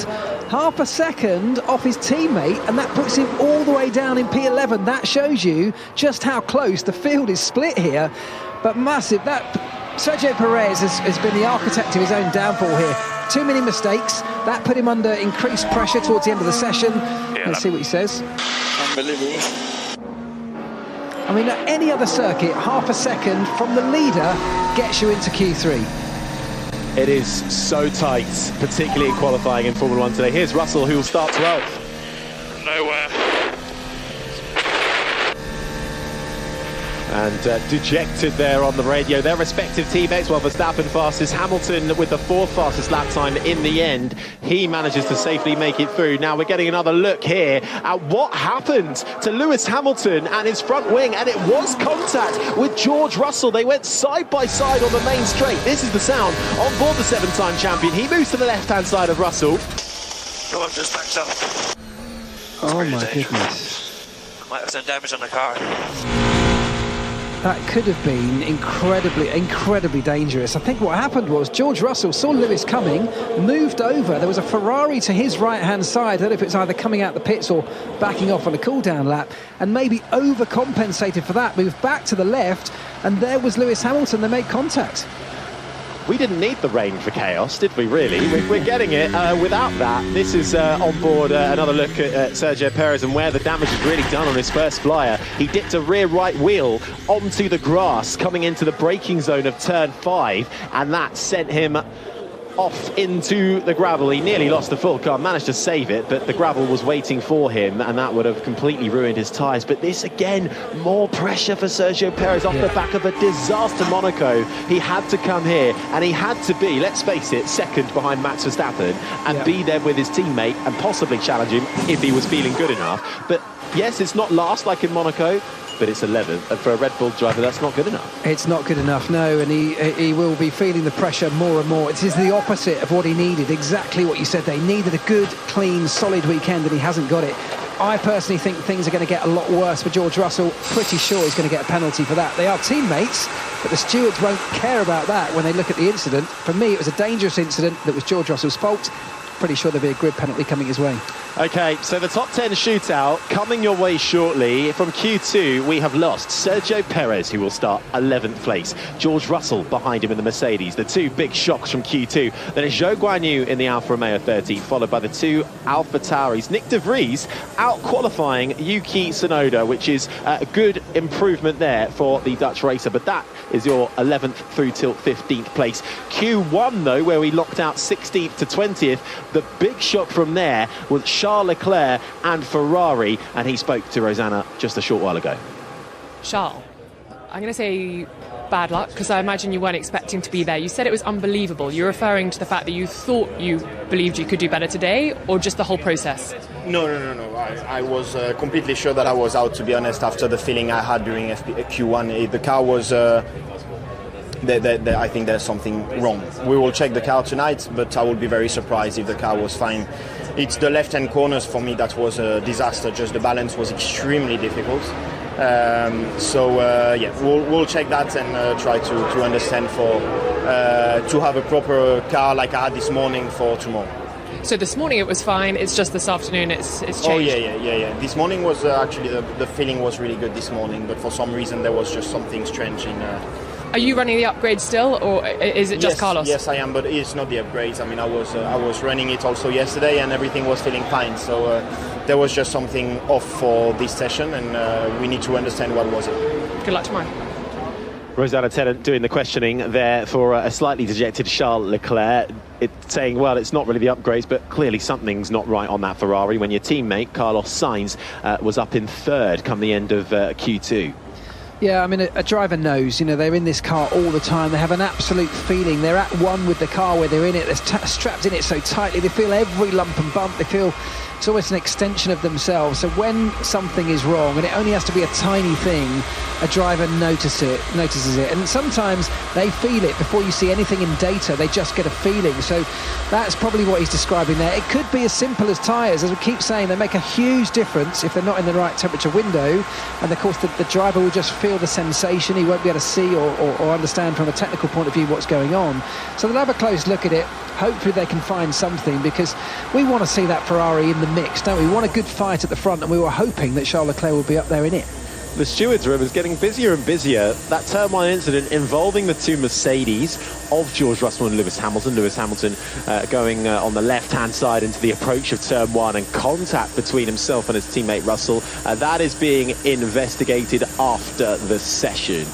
[SPEAKER 3] off his teammate, and that puts him all the way down in P11. That shows you just how close the field is split here, but massive. That Sergio Perez has been the architect of his own downfall here. Too many mistakes, that put him under increased pressure towards the end of the session. Let's see what he says.
[SPEAKER 8] Unbelievable.
[SPEAKER 3] I mean, at any other circuit, half a second from the leader gets you into Q3.
[SPEAKER 2] It is so tight, particularly in qualifying in Formula 1 today. Here's Russell, who will start 12th.
[SPEAKER 5] Nowhere.
[SPEAKER 2] And dejected there on the radio. Their respective teammates, well, Verstappen fastest, Hamilton with the fourth fastest lap time in the end. He manages to safely make it through. Now we're getting another look here at what happened to Lewis Hamilton and his front wing, and it was contact with George Russell. They went side by side on the main straight. This is the sound on board the seven-time champion. He moves to the left-hand side of Russell.
[SPEAKER 5] No, I'm just backed up.
[SPEAKER 3] Oh my goodness.
[SPEAKER 5] Might have some damage on the car.
[SPEAKER 3] That could have been incredibly dangerous. I think what happened was George Russell saw Lewis coming, moved over. There was a Ferrari to his right-hand side. I don't know if it's either coming out the pits or backing off on a cool-down lap, and maybe overcompensated for that, moved back to the left, and there was Lewis Hamilton. They made contact.
[SPEAKER 2] We didn't need the rain for chaos, did we, really? We're getting it without that. This is on board another look at Sergio Perez and where the damage is really done on his first flyer. He dipped a rear right wheel onto the grass coming into the braking zone of turn 5, and that sent him off into the gravel. He nearly lost the full car, managed to save it, but the gravel was waiting for him, and that would have completely ruined his tyres. But this again, more pressure for Sergio Perez off the back of a disaster Monaco. He had to come here, and he had to be, let's face it, second behind Max Verstappen, and be there with his teammate and possibly challenge him if he was feeling good enough. But yes, it's not last like in Monaco, but it's 11th, and for a Red Bull driver that's not good enough.
[SPEAKER 3] It's not good enough, no, and he will be feeling the pressure more and more. It is the opposite of what he needed, exactly what you said. They needed a good, clean, solid weekend, and he hasn't got it. I personally think things are going to get a lot worse for George Russell. Pretty sure he's going to get a penalty for that. They are teammates, but the stewards won't care about that when they look at the incident. For me, it was a dangerous incident that was George Russell's fault. pretty sure there'll be a grid penalty coming his way.
[SPEAKER 2] OK, so the top 10 shootout coming your way shortly. From Q2, we have lost Sergio Perez, who will start 11th place. George Russell behind him in the Mercedes. The two big shocks from Q2. Then it's Zhou Guanyu in the Alfa Romeo 30, followed by the two Alpha Tauris. Nick de Vries out-qualifying Yuki Tsunoda, which is a good improvement there for the Dutch racer. But that is your 11th through till 15th place. Q1, though, where we locked out 16th to 20th, the big shock from there was Charles Leclerc and Ferrari, and he spoke to Rosanna just a short while ago.
[SPEAKER 11] Charles, I'm going to say bad luck, because I imagine you weren't expecting to be there. You said it was unbelievable. You're referring to the fact that you thought you believed you could do better today, or just the whole process?
[SPEAKER 12] No. I was completely sure that I was out, to be honest, after the feeling I had during Q1. The car was... I think there's something wrong. We will check the car tonight, but I would be very surprised if the car was fine. It's the left-hand corners for me that was a disaster. Just the balance was extremely difficult. We'll check that and try to understand to have a proper car like I had this morning for tomorrow.
[SPEAKER 11] So this morning it was fine, it's just this afternoon it's changed?
[SPEAKER 12] Oh, yeah. This morning was actually, the feeling was really good this morning, but for some reason there was just something strange in...
[SPEAKER 11] Are you running the upgrade still, or is it just Carlos?
[SPEAKER 12] Yes, I am, but it's not the upgrades. I mean, I was running it also yesterday, and everything was feeling fine. So there was just something off for this session, and we need to understand what was it.
[SPEAKER 11] Good luck tomorrow.
[SPEAKER 2] Rosanna Tennant doing the questioning there for a slightly dejected Charles Leclerc. Saying, well, it's not really the upgrades, but clearly something's not right on that Ferrari when your teammate, Carlos Sainz, was up in third come the end of Q2.
[SPEAKER 3] Yeah, I mean, a driver knows, they're in this car all the time. They have an absolute feeling. They're at one with the car where they're in it. They're strapped in it so tightly. They feel every lump and bump. They feel it's almost an extension of themselves. So when something is wrong, and it only has to be a tiny thing, a driver notices it. And sometimes they feel it before you see anything in data. They just get a feeling. So that's probably what he's describing there. It could be as simple as tyres. As we keep saying, they make a huge difference if they're not in the right temperature window. And of course, the driver will just feel the sensation. He won't be able to see or understand from a technical point of view what's going on. So they'll have a close look at it. Hopefully they can find something, because we want to see that Ferrari in the mix, don't we? We want a good fight at the front, and we were hoping that Charles Leclerc will be up there in it.
[SPEAKER 2] The stewards' room is getting busier and busier. That turn one incident involving the two Mercedes of George Russell and Lewis Hamilton. Lewis Hamilton going on the left-hand side into the approach of turn one, and contact between himself and his teammate Russell. That is being investigated after the session,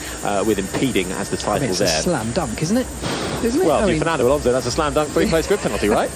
[SPEAKER 2] with impeding as the title
[SPEAKER 3] it's
[SPEAKER 2] there.
[SPEAKER 3] It's a slam dunk, isn't it?
[SPEAKER 2] Well, Fernando Alonso, that's a slam dunk, three-place grid penalty, right?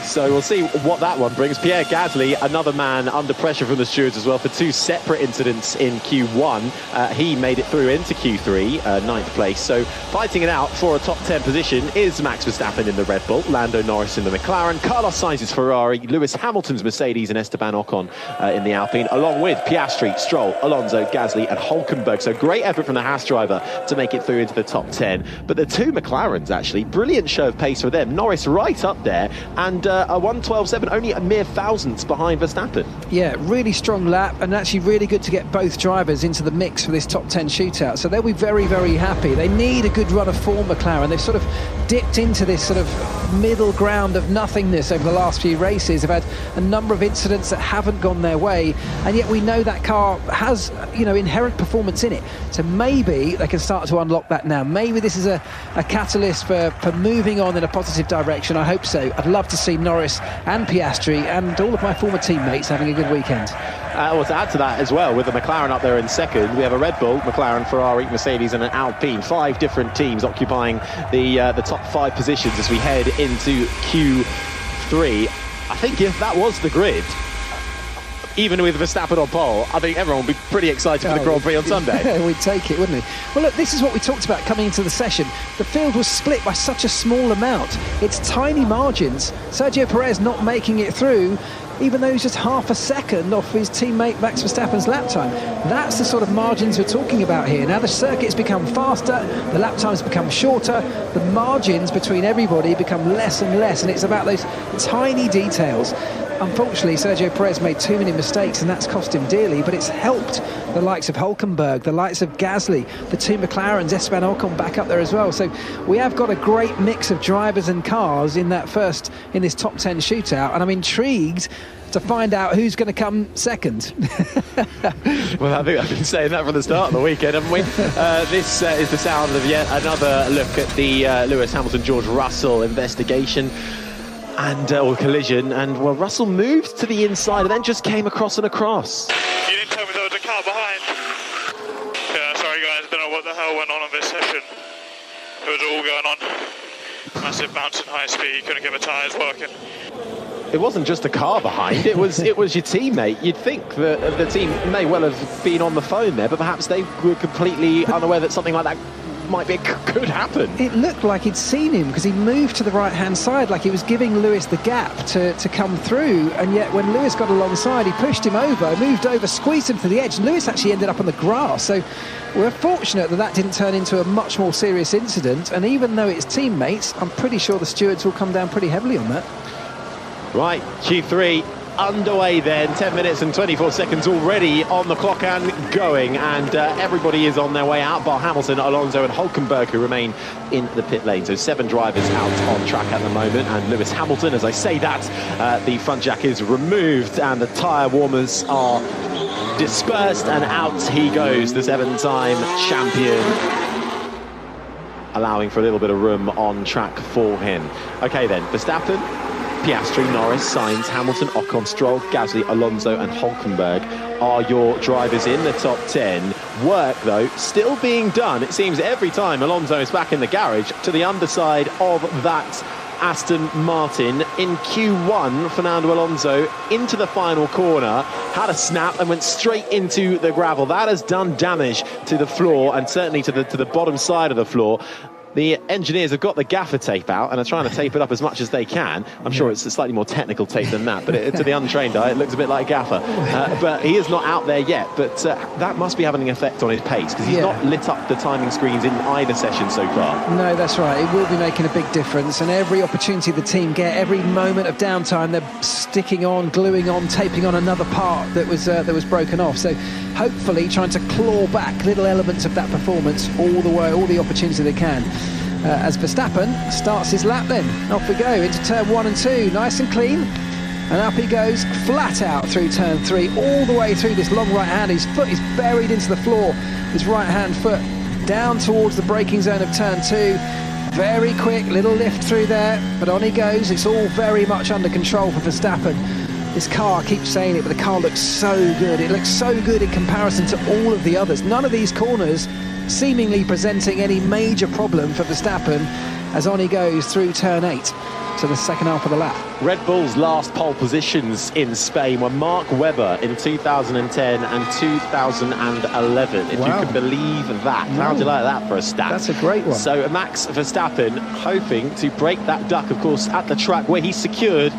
[SPEAKER 2] So we'll see what that one brings. Pierre Gasly, another man under pressure from the stewards as well for two separate incidents in Q1. He made it through into Q3, 9th place. So fighting it out for a top 10 position is Max Verstappen in the Red Bull, Lando Norris in the McLaren, Carlos Sainz's Ferrari, Lewis Hamilton's Mercedes, and Esteban Ocon in the Alpine, along with Piastri, Stroll, Alonso, Gasly and Hülkenberg. So great effort from the Haas driver to make it through into the top 10. But the two McLarens, actually, brilliant show of pace for them. Norris right up there, and a 1:12.7, only a mere thousandths behind Verstappen.
[SPEAKER 3] Yeah, really strong lap, and actually really good to get both drivers into the mix for this top 10 shootout. So they'll be very, very happy. They need a good run of form, McLaren. They've sort of dipped into this sort of middle ground of nothingness over the last few races. They've had a number of incidents that haven't gone their way, and yet we know that car has, inherent performance in it. So maybe they can start to unlock that now. Maybe this is a catalyst for moving on in a positive direction. I hope so. I'd love to see Norris and Piastri and all of my former teammates having a good weekend.
[SPEAKER 2] Well, to add to that as well, with the McLaren up there in second, we have a Red Bull, McLaren, Ferrari, Mercedes and an Alpine. 5 different teams occupying the top 5 positions as we head into Q3. I think if that was the grid, even with Verstappen on pole, I think everyone would be pretty excited for the Grand Prix on Sunday.
[SPEAKER 3] We'd take it, wouldn't we? Well, look, this is what we talked about coming into the session. The field was split by such a small amount. It's tiny margins. Sergio Perez not making it through, even though he's just half a second off his teammate Max Verstappen's lap time. That's the sort of margins we're talking about here. Now the circuit's become faster, the lap times become shorter, the margins between everybody become less and less, and it's about those tiny details. unfortunately, Sergio Perez made too many mistakes, and that's cost him dearly, but it's helped the likes of Hülkenberg, the likes of Gasly, the two McLarens, Esteban Ocon back up there as well. So we have got a great mix of drivers and cars in this top 10 shootout, and I'm intrigued to find out who's going to come second.
[SPEAKER 2] Well, I think I've been saying that from the start of the weekend, haven't we? This is the sound of yet another look at the Lewis Hamilton-George Russell investigation or collision, and well, Russell moved to the inside and then just came across and across.
[SPEAKER 5] You didn't tell me there was a car behind. Yeah, sorry guys, don't know what the hell went on this session. It was all going on. Massive bounce at high speed, couldn't get the tyres working.
[SPEAKER 2] It wasn't just a car behind, it was your teammate. You'd think that the team may well have been on the phone there, but perhaps they were completely unaware that something like that could happen.
[SPEAKER 3] It looked like he'd seen him because he moved to the right-hand side, like he was giving Lewis the gap to come through, and yet when Lewis got alongside, he pushed him over, moved over, squeezed him to the edge. Lewis actually ended up on the grass, so we're fortunate that didn't turn into a much more serious incident, and even though it's teammates, I'm pretty sure the stewards will come down pretty heavily on that.
[SPEAKER 2] Right, Q3 underway then, 10 minutes and 24 seconds already on the clock and going, and everybody is on their way out, bar Hamilton, Alonso and Hülkenberg, who remain in the pit lane. So 7 drivers out on track at the moment, and Lewis Hamilton, as I say that, the front jack is removed and the tyre warmers are dispersed, and out he goes, the 7-time champion, allowing for a little bit of room on track for him. Okay then, Verstappen, Piastri, Norris, Sainz, Hamilton, Ocon, Stroll, Gasly, Alonso and Hülkenberg are your drivers in the top 10. Work, though, still being done, it seems, every time Alonso is back in the garage, to the underside of that Aston Martin. In Q1, Fernando Alonso into the final corner, had a snap and went straight into the gravel. That has done damage to the floor and certainly to the bottom side of the floor. The engineers have got the gaffer tape out and are trying to tape it up as much as they can. I'm sure it's a slightly more technical tape than that, but to the untrained eye, it looks a bit like gaffer. But he is not out there yet, but that must be having an effect on his pace, because he's not lit up the timing screens in either session so far. No,
[SPEAKER 3] that's right. It will be making a big difference, and every opportunity the team get, every moment of downtime, they're sticking on, gluing on, taping on another part that was broken off. So hopefully trying to claw back little elements of that performance all the way, all the opportunity they can. As Verstappen starts his lap then. Off we go into turn 1 and 2, nice and clean. And up he goes, flat out through turn 3, all the way through this long right hand. His foot is buried into the floor, his right hand foot down towards the braking zone of turn 2. Very quick, little lift through there, but on he goes. It's all very much under control for Verstappen. This car, I keep saying it, but the car looks so good. It looks so good in comparison to all of the others. None of these corners seemingly presenting any major problem for Verstappen as on he goes through turn 8 to the second half of the lap.
[SPEAKER 2] Red Bull's last pole positions in Spain were Mark Webber in 2010 and 2011, if you can believe that. How do you like that for a stat?
[SPEAKER 3] That's a great one.
[SPEAKER 2] So Max Verstappen hoping to break that duck, of course, at the track where he secured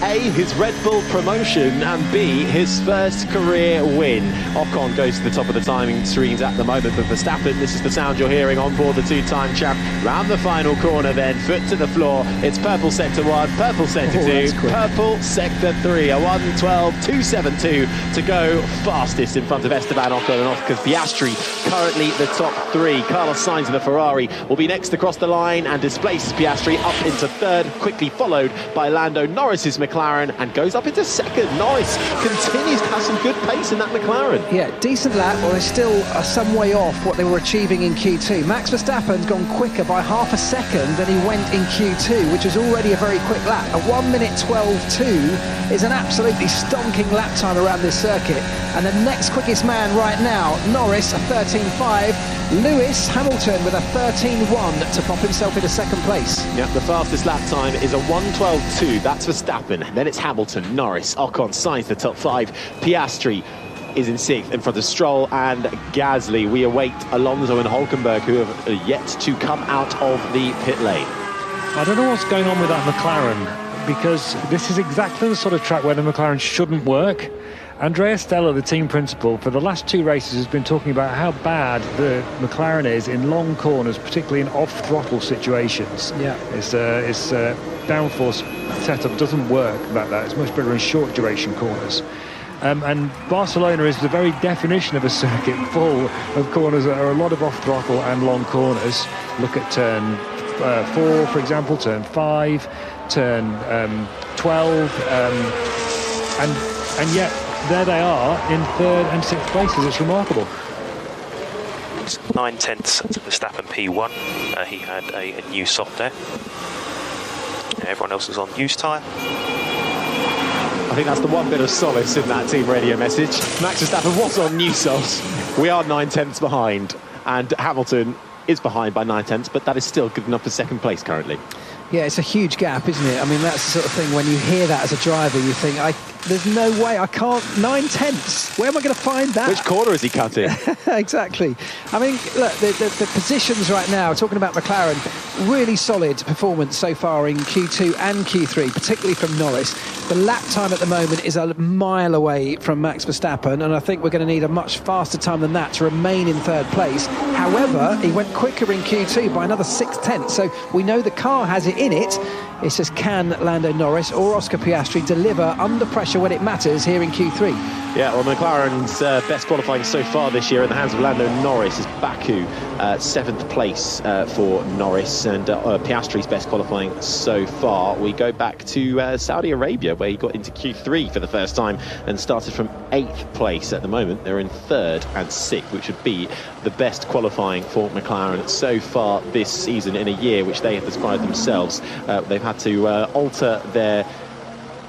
[SPEAKER 2] A, his Red Bull promotion, and B, his first career win. Ocon goes to the top of the timing screens at the moment, but Verstappen, this is the sound you're hearing on board the 2-time champ. Round the final corner then, foot to the floor. It's purple sector 1, purple sector 2, purple sector 3. A 1:12.272 to go, fastest in front of Esteban Ocon and Oscar Piastri, currently the top 3. Carlos Sainz of the Ferrari will be next across the line and displaces Piastri up into 3rd, quickly followed by Lando Norris's McLaren, and goes up into 2nd. Norris continues to have some good pace in that McLaren.
[SPEAKER 3] Yeah, decent lap, well, they're still some way off what they were achieving in Q2. Max Verstappen's gone quicker by half a second than he went in Q2, which was already a very quick lap. A 1:12.2 is an absolutely stonking lap time around this circuit. And the next quickest man right now, Norris, a 13.5. Lewis Hamilton with a 13.1 to pop himself into 2nd place.
[SPEAKER 2] Yeah, the fastest lap time is a 1:12.2. That's Verstappen. Then it's Hamilton, Norris, Ocon, Sainz, the top 5. Piastri is in 6th in front of Stroll and Gasly. We await Alonso and Hülkenberg, who have yet to come out of the pit lane.
[SPEAKER 4] I don't know what's going on with that McLaren, because this is exactly the sort of track where the McLaren shouldn't work. Andrea Stella, the team principal, for the last 2 races has been talking about how bad the McLaren is in long corners, particularly in off-throttle situations.
[SPEAKER 3] Yeah.
[SPEAKER 4] Its downforce setup doesn't work like that. It's much better in short duration corners. And Barcelona is the very definition of a circuit full of corners that are a lot of off-throttle and long corners. Look at turn 4, for example, turn 5, turn 12, and yet there they are in 3rd and 6th places. It's remarkable.
[SPEAKER 13] 9/10 to Verstappen P1. He had a new soft air. Everyone else is on used tyre.
[SPEAKER 2] I think that's the one bit of solace in that team radio message. Max Verstappen was on new softs. We are 9/10 behind, and Hamilton is behind by 9/10, but that is still good enough for 2nd place currently.
[SPEAKER 3] Yeah, it's a huge gap, isn't it? I mean, that's the sort of thing when you hear that as a driver, you think, there's no way, I can't, 9/10. Where am I going to find that?
[SPEAKER 2] Which corner is he cutting?
[SPEAKER 3] Exactly. I mean, look, the positions right now, talking about McLaren, really solid performance so far in Q2 and Q3, particularly from Norris. The lap time at the moment is a mile away from Max Verstappen, and I think we're going to need a much faster time than that to remain in 3rd place. However, he went quicker in Q2 by another 6/10, so we know the car has it in it. It's just, can Lando Norris or Oscar Piastri deliver under pressure when it matters here in Q3?
[SPEAKER 2] Yeah, well, McLaren's best qualifying so far this year in the hands of Lando Norris is Baku, 7th place for Norris, and Piastri's best qualifying so far. We go back to Saudi Arabia, where he got into Q3 for the first time and started from 8th place. At the moment, they're in 3rd and 6th, which would be the best qualifying for McLaren so far this season in a year which they have described themselves. They've had to alter their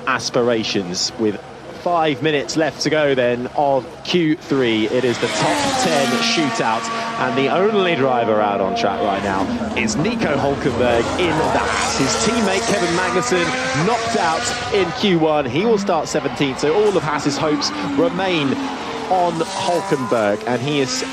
[SPEAKER 2] aspirations with 5 minutes left to go then of Q3. It is the top 10 shootout, and the only driver out on track right now is Nico Hülkenberg in the Haas. His teammate Kevin Magnussen knocked out in Q1. He will start 17th, so all of Haas's hopes remain on Hülkenberg, and he is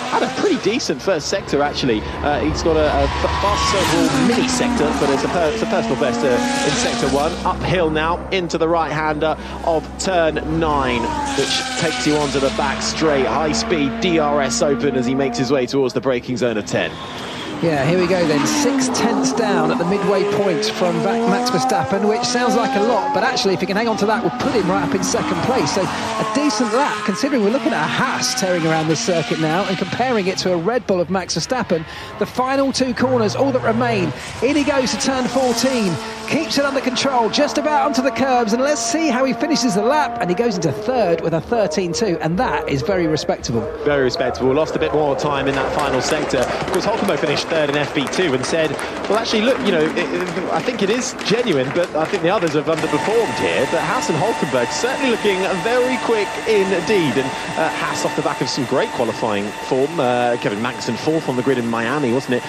[SPEAKER 2] had a pretty decent first sector, actually. He's got a fast overall mini sector, but it's a personal best in sector 1. Uphill now into the right-hander of turn 9, which takes you onto the back straight. High-speed DRS open as he makes his way towards the braking zone of 10.
[SPEAKER 3] Yeah, here we go then. 6/10 down at the midway point from Max Verstappen, which sounds like a lot, but actually if he can hang on to that, we'll put him right up in 2nd place. So a decent lap, considering we're looking at a Haas tearing around this circuit now and comparing it to a Red Bull of Max Verstappen. The final 2 corners, all that remain. In he goes to turn 14. Keeps it under control, just about onto the curbs, and let's see how he finishes the lap. And he goes into 3rd with a 13.2, and that is very respectable.
[SPEAKER 2] Very respectable. Lost a bit more time in that final sector. Of course, Hülkenberg finished 3rd in FP2 and said, well, actually, look, you know, I think it is genuine, but I think the others have underperformed here. But Haas and Hülkenberg certainly looking very quick indeed. And Haas off the back of some great qualifying form. Kevin Magnussen 4th on the grid in Miami, wasn't it,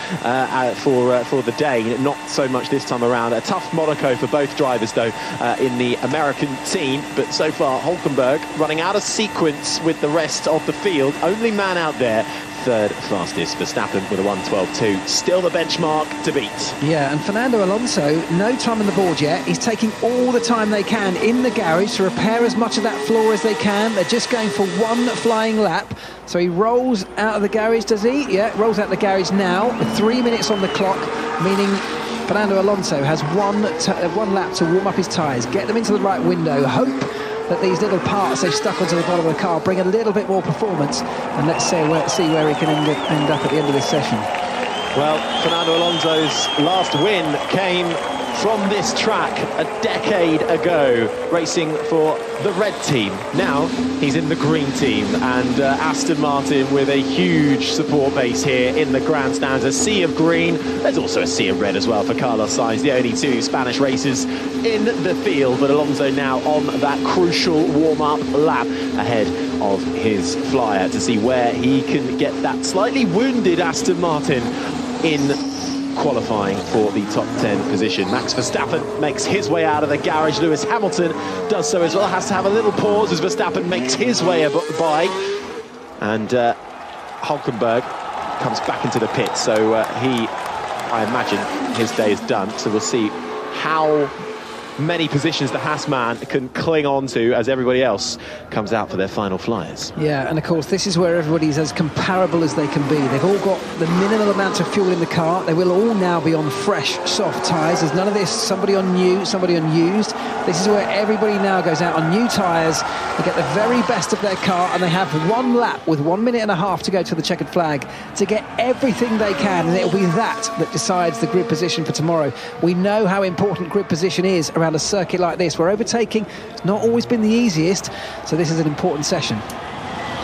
[SPEAKER 2] for the day. Not so much this time around. A tough Monaco for both drivers, though, in the American team. But so far, Hülkenberg running out of sequence with the rest of the field. Only man out there. 3rd fastest. Verstappen with a 1:12.2. Still the benchmark to beat.
[SPEAKER 3] Yeah, and Fernando Alonso, no time on the board yet. He's taking all the time they can in the garage to repair as much of that floor as they can. They're just going for 1 flying lap. So he rolls out of the garage, does he? Yeah, rolls out of the garage now. 3 minutes on the clock, meaning Fernando Alonso has one lap to warm up his tyres, get them into the right window, hope that these little parts they've stuck onto the bottom of the car bring a little bit more performance, and let's see where he can end up at the end of this session.
[SPEAKER 2] Well, Fernando Alonso's last win came from this track a decade ago, racing for the red team. Now he's in the green team, and Aston Martin with a huge support base here in the grandstands. A sea of green. There's also a sea of red as well for Carlos Sainz, the only 2 Spanish racers in the field. But Alonso now on that crucial warm-up lap ahead of his flyer to see where he can get that slightly wounded Aston Martin in qualifying for the top 10 position. Max Verstappen makes his way out of the garage. Lewis Hamilton does so as well. Has to have a little pause as Verstappen makes his way by. And Hülkenberg comes back into the pit. So I imagine his day is done. So we'll see how many positions the Haas man can cling on to as everybody else comes out for their final flyers.
[SPEAKER 3] Yeah, and of course this is where everybody's as comparable as they can be. They've all got the minimal amount of fuel in the car. They will all now be on fresh, soft tyres. There's none of this, somebody on new, somebody on used. This is where everybody now goes out on new tyres. They get the very best of their car, and they have one lap with 1.5 minutes to go to the checkered flag to get everything they can, and it'll be that decides the grid position for tomorrow. We know how important grid position is around a circuit like this, where overtaking has not always been the easiest, so this is an important session.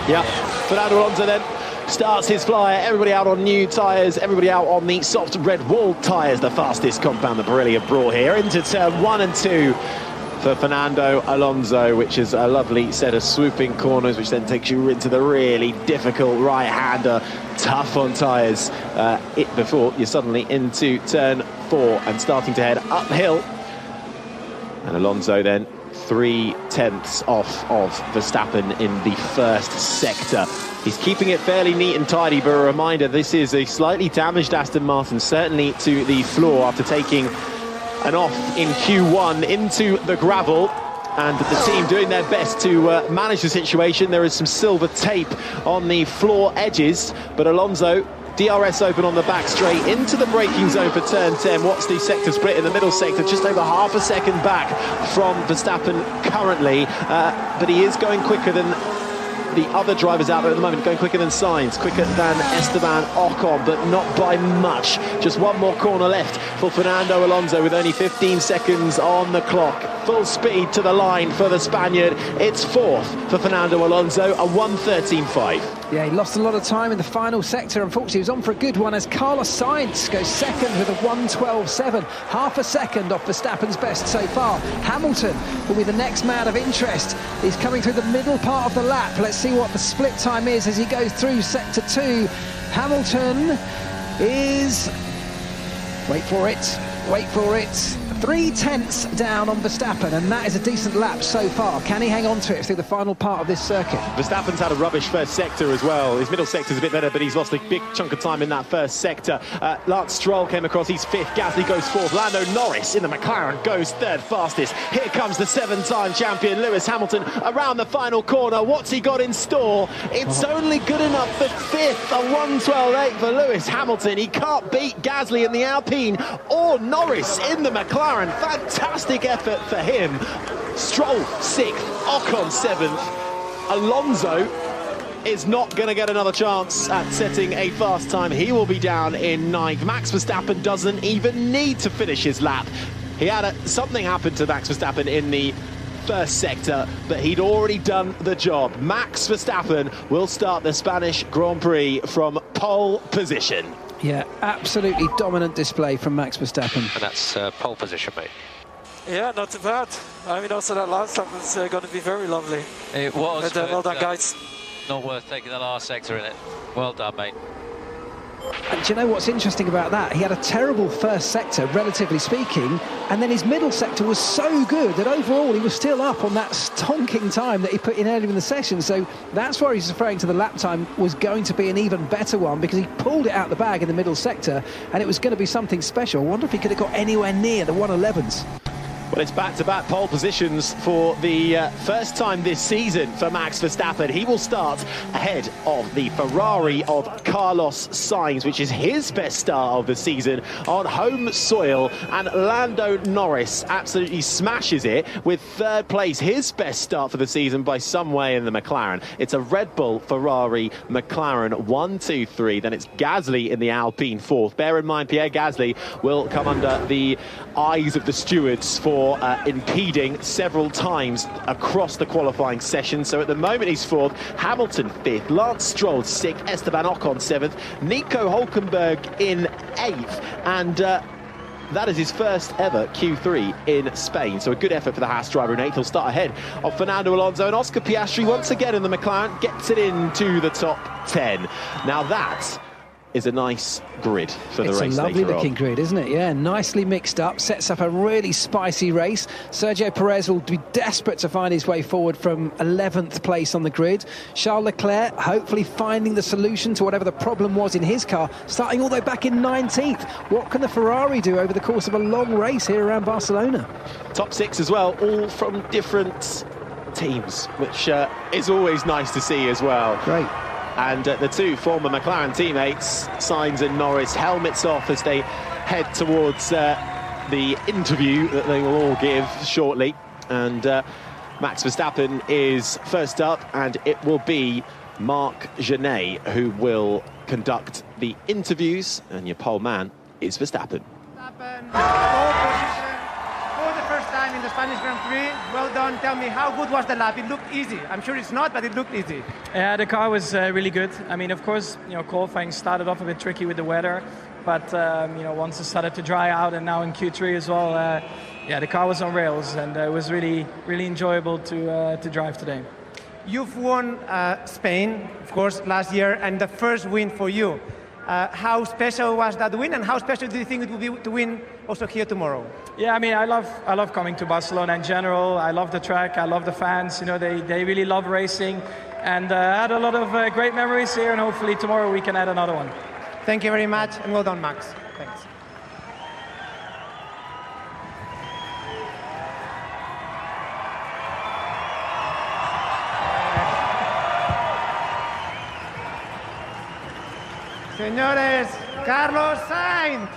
[SPEAKER 2] Yeah, Fernando Alonso then starts his flyer. Everybody out on new tyres, everybody out on the soft red wall tyres. The fastest compound the Pirelli have brought here into turn 1 and 2 for Fernando Alonso, which is a lovely set of swooping corners, which then takes you into the really difficult right-hander, tough on tyres before you're suddenly into turn 4 and starting to head uphill. And Alonso then 0.3 off of Verstappen in the first sector. He's keeping it fairly neat and tidy, but a reminder, this is a slightly damaged Aston Martin, certainly to the floor after taking an off in Q1 into the gravel, and the team doing their best to manage the situation. There is some silver tape on the floor edges, but Alonso, DRS open on the back straight into the braking zone for turn 10. What's the sector split in the middle sector? Just over half a second back from Verstappen currently, but he is going quicker than the other drivers out there at the moment, going quicker than Sainz, quicker than Esteban Ocon, but not by much. Just one more corner left for Fernando Alonso with only 15 seconds on the clock. Full speed to the line for the Spaniard. It's 4th for Fernando Alonso, a 1:13.5.
[SPEAKER 3] Yeah, he lost a lot of time in the final sector. Unfortunately, he was on for a good one as Carlos Sainz goes second with a 1:12.7. Half a second off Verstappen's best so far. Hamilton will be the next man of interest. He's coming through the middle part of the lap. Let's see what the split time is as he goes through sector 2. Hamilton is... wait for it, 0.3 down on Verstappen, and that is a decent lap so far. Can he hang on to it through the final part of this circuit?
[SPEAKER 2] Verstappen's had a rubbish first sector as well. His middle sector's a bit better, but he's lost a big chunk of time in that first sector. Lance Stroll came across, he's 5th. Gasly goes 4th. Lando Norris in the McLaren goes 3rd fastest. Here comes the 7-time champion Lewis Hamilton around the final corner. What's he got in store? It's only good enough for 5th. A 1:12.8 for Lewis Hamilton. He can't beat Gasly in the Alpine or Norris in the McLaren. Fantastic effort for him. Stroll 6th, Ocon 7th. Alonso is not going to get another chance at setting a fast time. He will be down in 9th. Max Verstappen doesn't even need to finish his lap. He had something happen to Max Verstappen in the first sector, but he'd already done the job. Max Verstappen will start the Spanish Grand Prix from pole position.
[SPEAKER 3] Yeah, absolutely dominant display from Max Verstappen.
[SPEAKER 13] And that's pole position, mate.
[SPEAKER 8] Yeah, not too bad. I mean, also that last lap was going to be very lovely.
[SPEAKER 9] It was.
[SPEAKER 8] But, well done, guys.
[SPEAKER 9] Not worth taking the last sector in it. Well done, mate.
[SPEAKER 3] And do you know what's interesting about that? He had a terrible first sector, relatively speaking, and then his middle sector was so good that overall he was still up on that stonking time that he put in earlier in the session. So that's why he's referring to the lap time was going to be an even better one, because he pulled it out the bag in the middle sector and it was going to be something special. I wonder if he could have got anywhere near the 1:11s.
[SPEAKER 2] Well, it's back-to-back pole positions for the first time this season for Max Verstappen. He will start ahead of the Ferrari of Carlos Sainz, which is his best start of the season on home soil. And Lando Norris absolutely smashes it with 3rd place, his best start for the season by some way in the McLaren. It's a Red Bull, Ferrari, McLaren 1, 2, 3. Then it's Gasly in the Alpine 4th. Bear in mind, Pierre Gasly will come under the eyes of the stewards for impeding several times across the qualifying session. So at the moment he's 4th, Hamilton 5th, Lance Stroll 6th, Esteban Ocon 7th, Nico Hülkenberg in 8th, and that is his first ever Q3 in Spain. So a good effort for the Haas driver in 8th. He'll start ahead of Fernando Alonso, and Oscar Piastri once again in the McLaren gets it into the top 10. Now that is a nice grid for the race.
[SPEAKER 3] It's a lovely looking grid, isn't it? Yeah, nicely mixed up, sets up a really spicy race. Sergio Perez will be desperate to find his way forward from 11th place on the grid. Charles Leclerc hopefully finding the solution to whatever the problem was in his car, starting all the way back in 19th. What can the Ferrari do over the course of a long race here around Barcelona?
[SPEAKER 2] Top 6 as well, all from different teams, which is always nice to see as well.
[SPEAKER 3] Great.
[SPEAKER 2] And the two former McLaren teammates, Sainz and Norris, helmets off as they head towards the interview that they will all give shortly. And Max Verstappen is first up, and it will be Marc Genet who will conduct the interviews. And your pole man is Verstappen.
[SPEAKER 14] For the first time in the Spanish Grand Prix, well done. Tell me, how good was the lap? It looked easy. I'm sure it's not, but it looked easy.
[SPEAKER 15] Yeah, the car was really good. I mean, of course, qualifying started off a bit tricky with the weather, but once it started to dry out, and now in Q3 as well, the car was on rails, and it was really, really enjoyable to drive today.
[SPEAKER 14] You've won Spain, of course, last year, and the first win for you. How special was that win, and how special do you think it will be to win also here tomorrow?
[SPEAKER 15] Yeah, I mean, I love coming to Barcelona in general. I love the track, I love the fans. They really love racing, and I had a lot of great memories here, and hopefully tomorrow we can add another one.
[SPEAKER 14] Thank you very much, and well done, Max. Thanks. Señores, Carlos Sainz.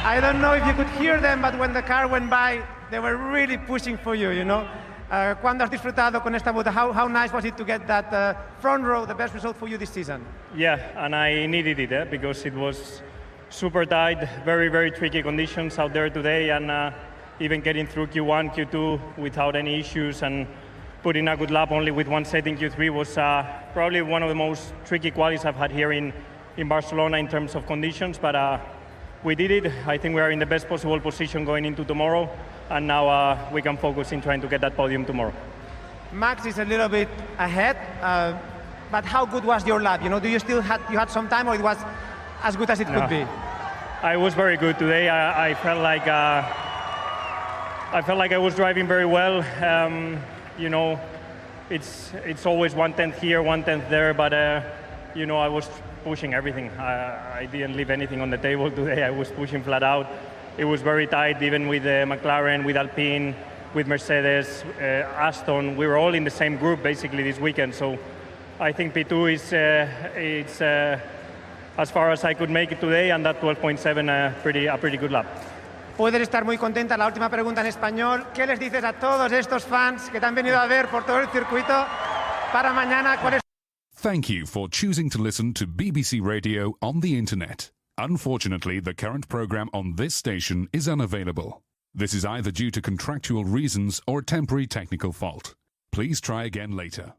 [SPEAKER 14] I don't know if you could hear them, but when the car went by, they were really pushing for you, ¿Cuándo has disfrutado con esta vuelta? How nice was it to get that front row, the best result for you this season?
[SPEAKER 16] Yeah, and I needed it because it was super tight, very, very tricky conditions out there today, and even getting through Q1, Q2 without any issues, and putting a good lap only with one set in Q3 was probably one of the most tricky qualities I've had here in Barcelona in terms of conditions, but we did it. I think we are in the best possible position going into tomorrow, and now we can focus in trying to get that podium tomorrow.
[SPEAKER 14] Max is a little bit ahead, but how good was your lap? Do you still had some time, or it was as good as it could be?
[SPEAKER 16] I was very good today. I felt like I was driving very well. It's always 1/10 here, 1/10 there, but I was pushing everything. I didn't leave anything on the table today. I was pushing flat out. It was very tight, even with McLaren, with Alpine, with Mercedes, Aston. We were all in the same group basically this weekend. So I think P2 is as far as I could make it today, and that 12.7 a pretty good lap.
[SPEAKER 14] Puedes estar muy contenta. La última pregunta en español. ¿Qué les dices a todos estos fans que te han venido a ver por todo el circuito para mañana? ¿Cuál es?
[SPEAKER 17] Thank you for choosing to listen to BBC Radio on the internet. Unfortunately, the current programme on this station is unavailable. This is either due to contractual reasons or a temporary technical fault. Please try again later.